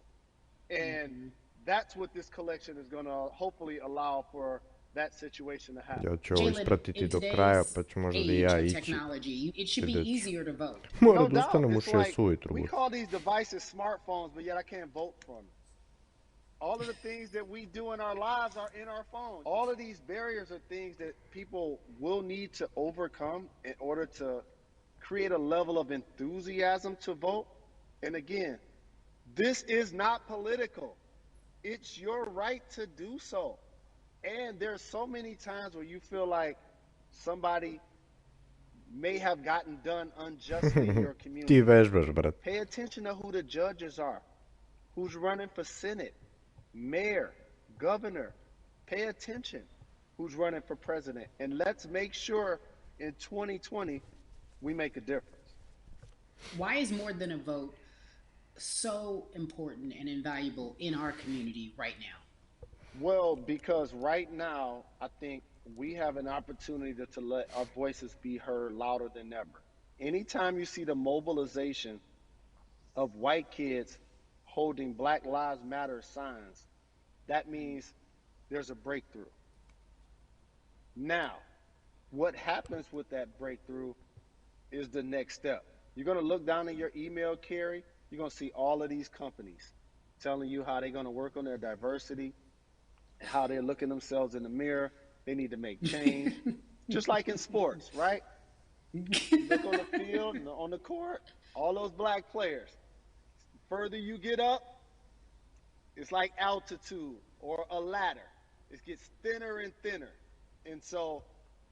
And that's what this collection is going to hopefully allow for that situation to happen. Ja ću ovo ispratiti do kraja, pa ću možda i ja ići. It should be easier to vote. Mora da ustanem u 6 ujutru. We call these devices smartphones, but yet I can't vote from them. All of the things that we do in our lives are in our phones. All of these barriers are things that people will need to overcome in order to create a level of enthusiasm to vote. And again, this is not political. It's your right to do so. And there's so many times where you feel like somebody may have gotten done unjustly in your Ti community. vežbaš, brat. Pay attention to who the judges are, who's running for Senate, mayor, governor. Pay attention who's running for president. And let's make sure in 2020 we make a difference. Why is more than a vote so important and invaluable in our community right now? Well, because right now, I think we have an opportunity to let our voices be heard louder than ever. Anytime you see the mobilization of white kids holding Black Lives Matter signs, that means there's a breakthrough. Now, what happens with that breakthrough is the next step. You're going to look down in your email, Carrie, you're going to see all of these companies telling you how they're going to work on their diversity, how they're looking themselves in the mirror. They need to make change. Just like in sports, right? You look on the field and on the court, all those black players. The further you get up, it's like altitude or a ladder. It gets thinner and thinner. And so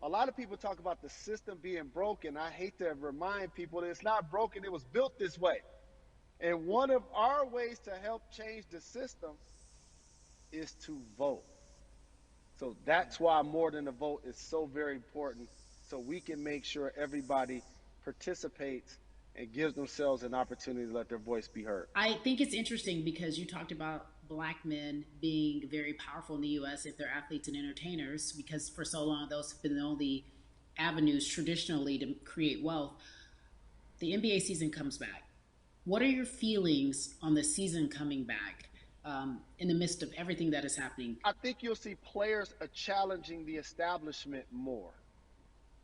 a lot of people talk about the system being broken. I hate to remind people that it's not broken. It was built this way. And one of our ways to help change the system is to vote. So that's why more than a vote is so very important, so we can make sure everybody participates and gives themselves an opportunity to let their voice be heard. I think it's interesting because you talked about black men being very powerful in the U.S. if they're athletes and entertainers, because for so long those have been the only avenues traditionally to create wealth. The NBA season comes back. What are your feelings on the season coming back? In the midst of everything that is happening? I think you'll see players challenging the establishment more.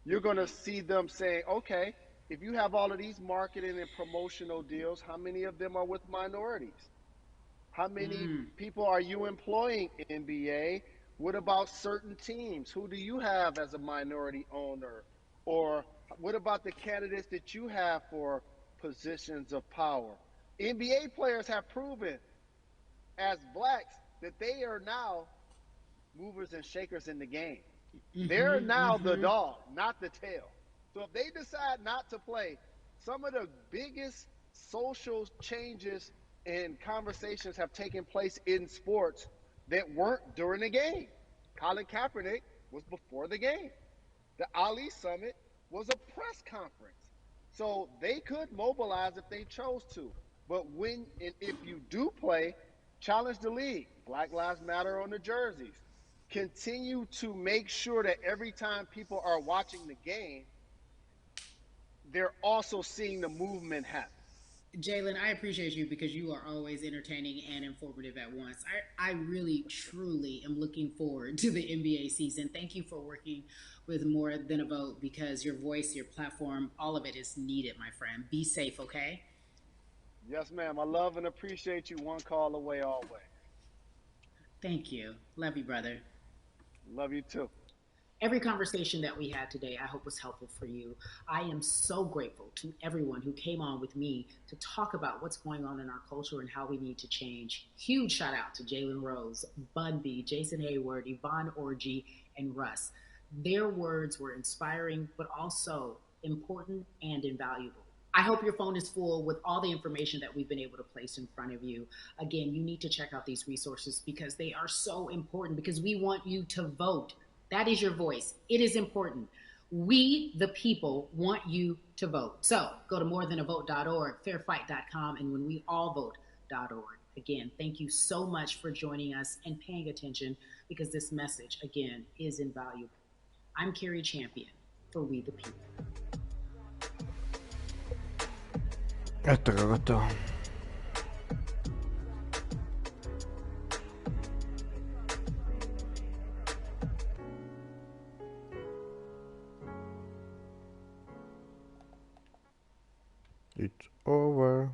You're going to see them saying, okay, if you have all of these marketing and promotional deals, how many of them are with minorities? How many people are you employing in NBA? What about certain teams? Who do you have as a minority owner? Or what about the candidates that you have for positions of power? NBA players have proven as blacks that they are now movers and shakers in the game. They're now the dog, not the tail. So if they decide not to play, some of the biggest social changes and conversations have taken place in sports that weren't during the game. Colin Kaepernick was before the game. The Ali Summit was a press conference. So they could mobilize if they chose to. But when and if you do play, challenge the league. Black Lives Matter on the jerseys. Continue to make sure that every time people are watching the game, they're also seeing the movement happen. Jalen, I appreciate you because you are always entertaining and informative at once. I really, truly am looking forward to the NBA season. Thank you for working with More Than a Vote because your voice, your platform, all of it is needed, my friend. Be safe, okay? Yes, ma'am. I love and appreciate you. One call away always. Thank you. Love you, brother. Love you too. Every conversation that we had today, I hope was helpful for you. I am so grateful to everyone who came on with me to talk about what's going on in our culture and how we need to change. Huge shout out to Jalen Rose, Bun B, Jason Hayward, Yvonne Orgy, and Russ. Their words were inspiring, but also important and invaluable. I hope your phone is full with all the information that we've been able to place in front of you. Again, you need to check out these resources because they are so important because we want you to vote. That is your voice. It is important. We, the people, want you to vote. So go to morethanavote.org, fairfight.com, and whenweallvote.org. Again, thank you so much for joining us and paying attention because this message, again, is invaluable. I'm Carrie Champion for We the People. Eto kako to. It's over.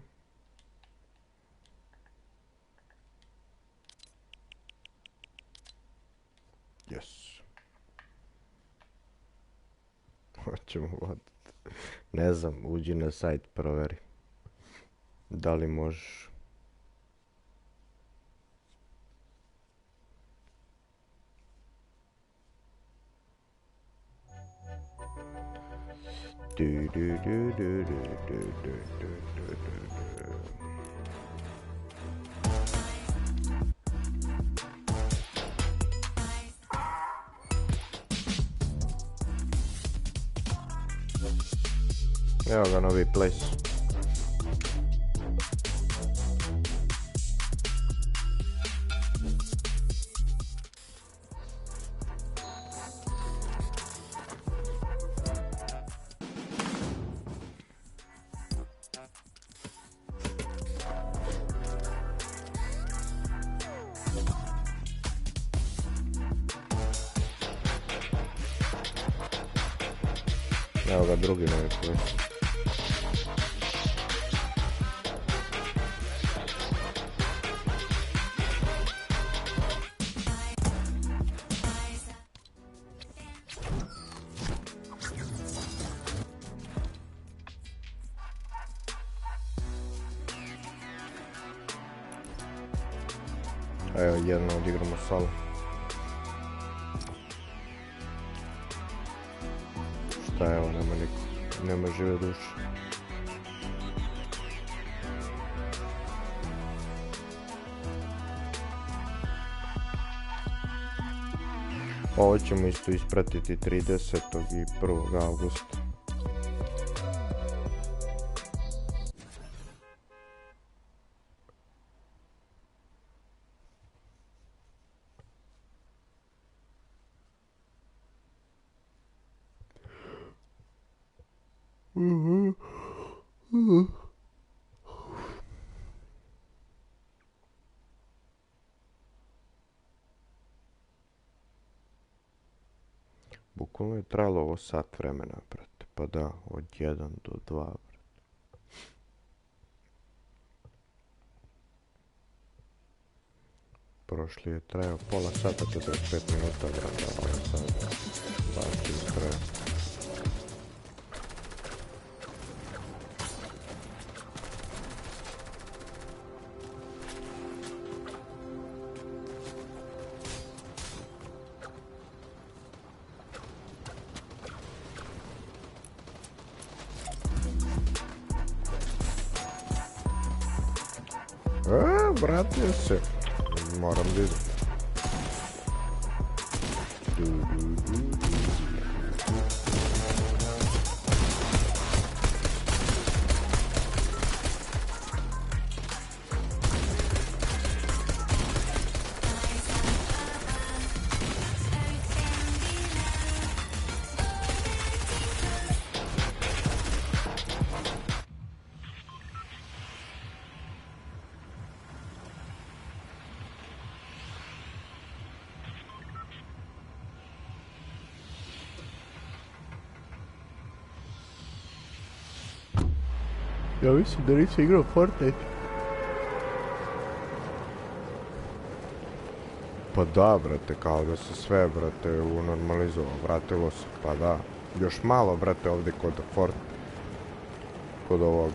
Yes. Hoćemo voditi. Ne znam, uđi na sajt, proveri. Da li možeš? Evo ga novi place. Evo ga drugi novi place. Evo jedno odigramo solo. Šta evo, nema niko, nema žive duše. Ovo ćemo isto ispratiti 30. i 1. augusta. Bukvalno je trajalo ovo sat vremena, brate. Pa da, od 1 do 2, brate. Prošli je trajao pola sata, 45 minuta, brate. Ovo je sad baš iztrajao. Vratio se. Moram da idem. Ja mislim da nisam igrao Fortnite. Pa da, brate, kao da se sve, brate, unormalizovalo, vratilo se, pa da. Još malo, brate, ovdje kod ovog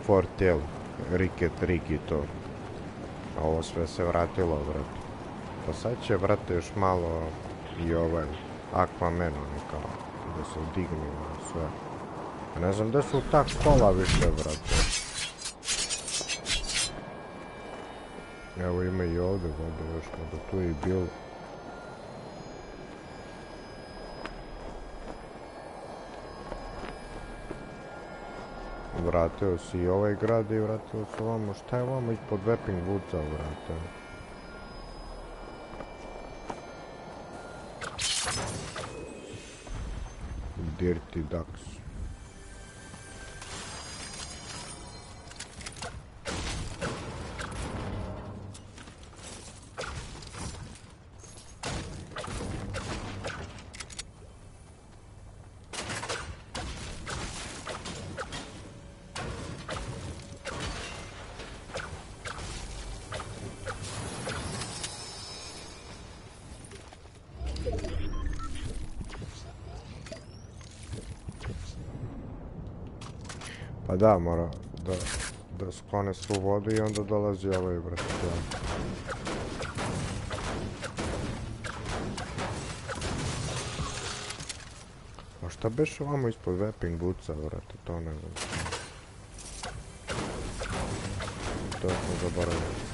Fortel, Riket, Rig i to. A ovo sve se vratilo, brate. Pa sad će, brate, još malo i ovaj Aquaman, kao, da se digne na sve. Ne znam gdje su tak kola više, brate. Evo ima i ovdje, brate, još kada tu je bilo. Vratio si i ovaj grad i vratio se ovamo. Šta je ovamo ispod Wepping Woodsa, brate? Dirty Ducks. Pa da, mora da sklone svu vodu i onda dolazi ovaj, brate. A šta beš ovamo ispod wrapping bootsa, vrate, to ne znam. To smo zaboravili.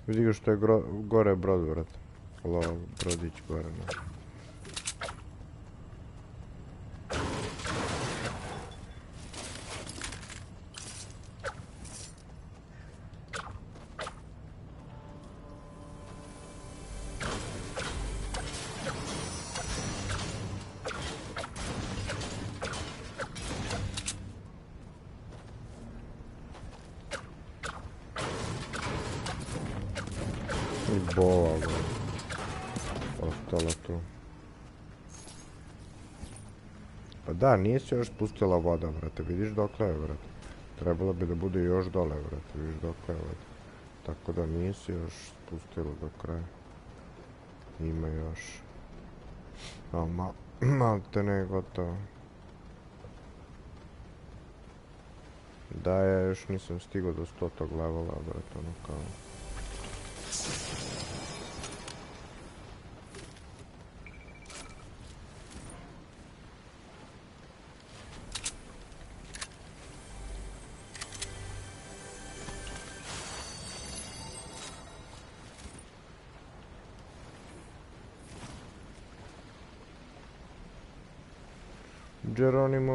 Vidi ga što je gore brod, vrat. Brodić gore, ne. Bola, ostala tu. Pa da, nije se još spustila voda, vrate, vidiš dokle je, vrate. Trebalo bi da bude još dole, vrate, vidiš dokle je voda. Tako da nije se još spustilo do kraja. Ima još. Malo te ne je gotovo. Da, ja još nisam stigao do 100. levela, vrate, ono kao... Geronimo.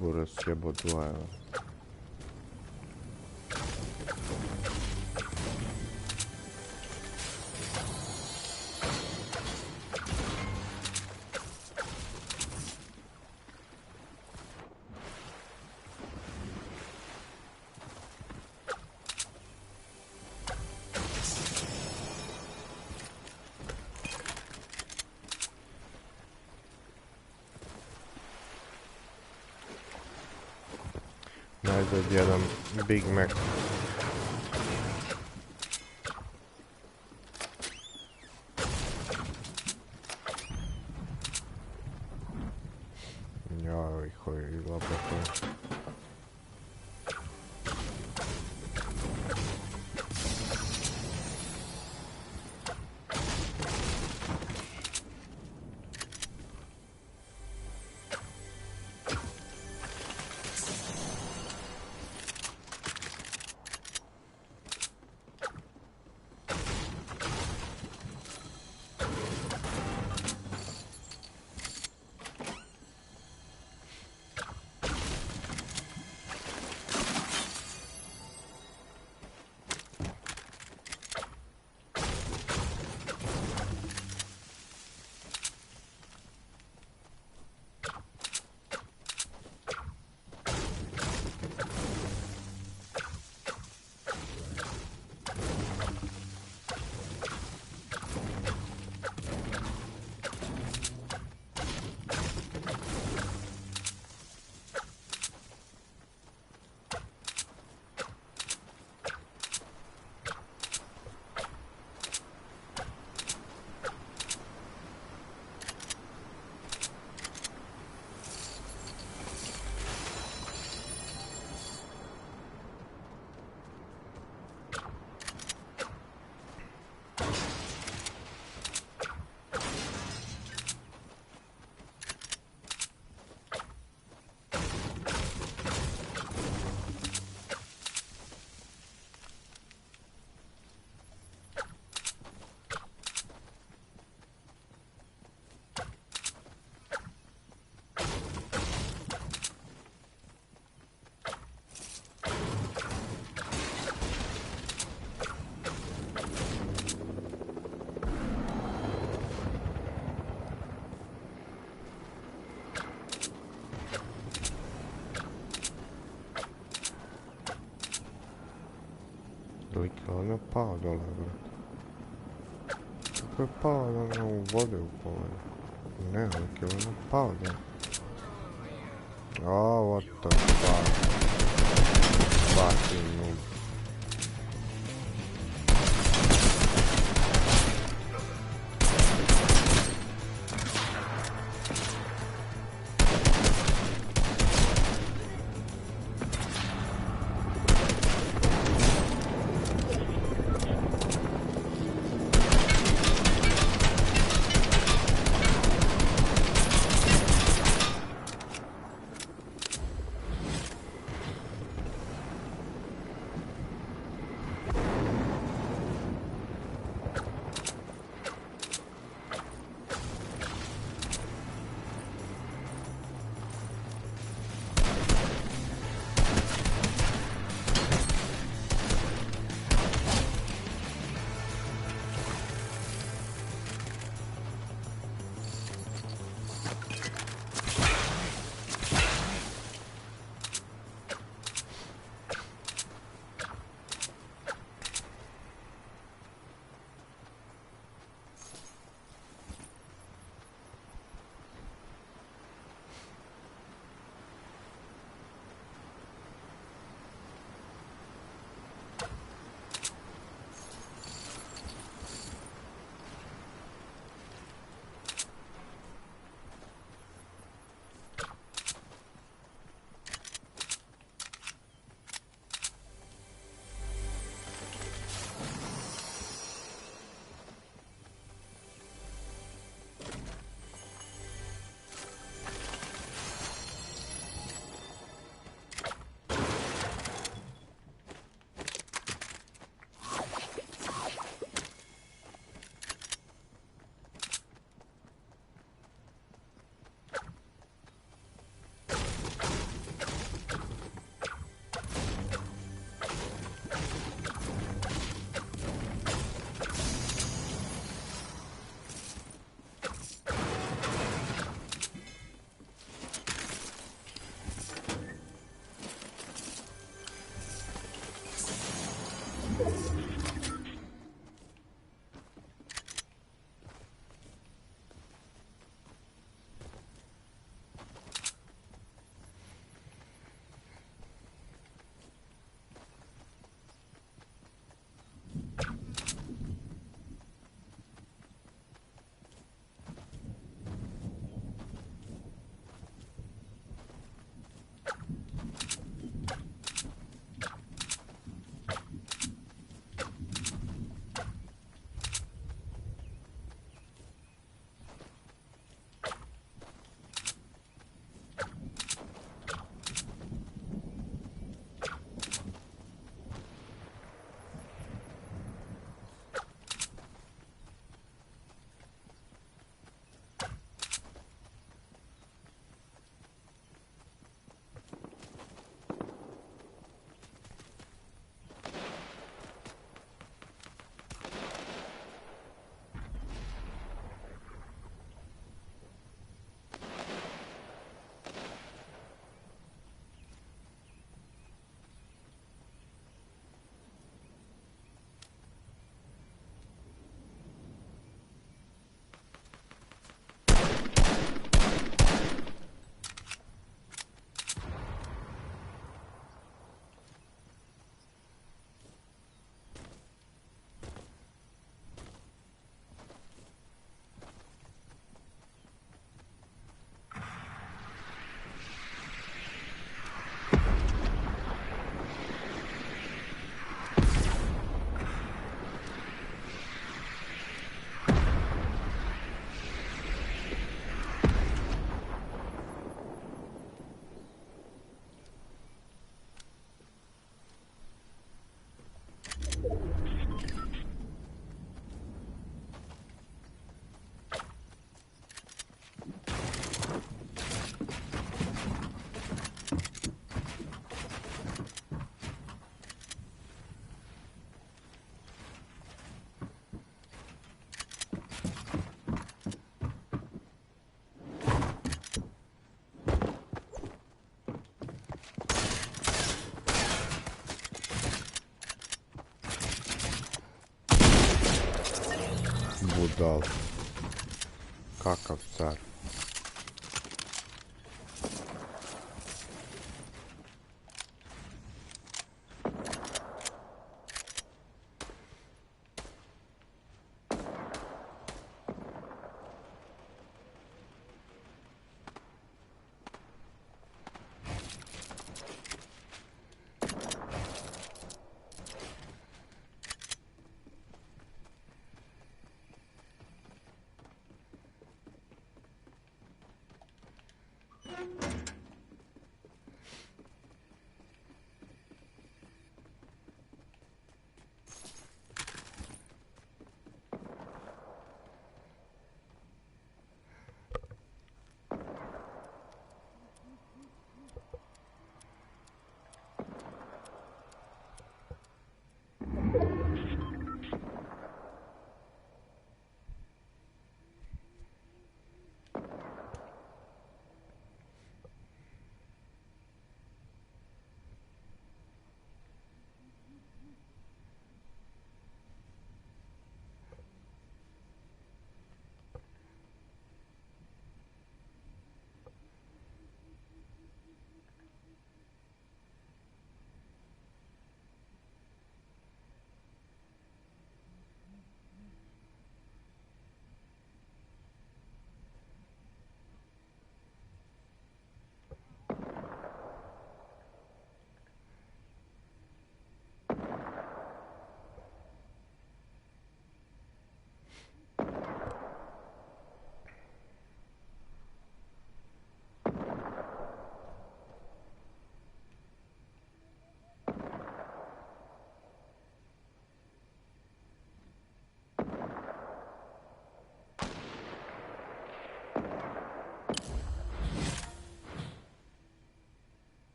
Buras jebo 2 evo. Najzad jedan Big Mac. Joj, koji laborator. pao dole, brate? Kako je pao dole u vode upao? Ne, lik je ono pao dole. Oh, what the fuck? Fucking noob. Budal. Kakav car.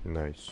Nice.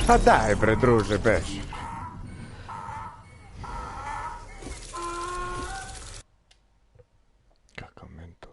Pa daj bre druže, beži. Kakav mental.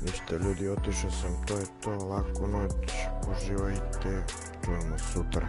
Ništa ljudi, otišao sam, to je to, laku noć, uživajte, čujemo sutra.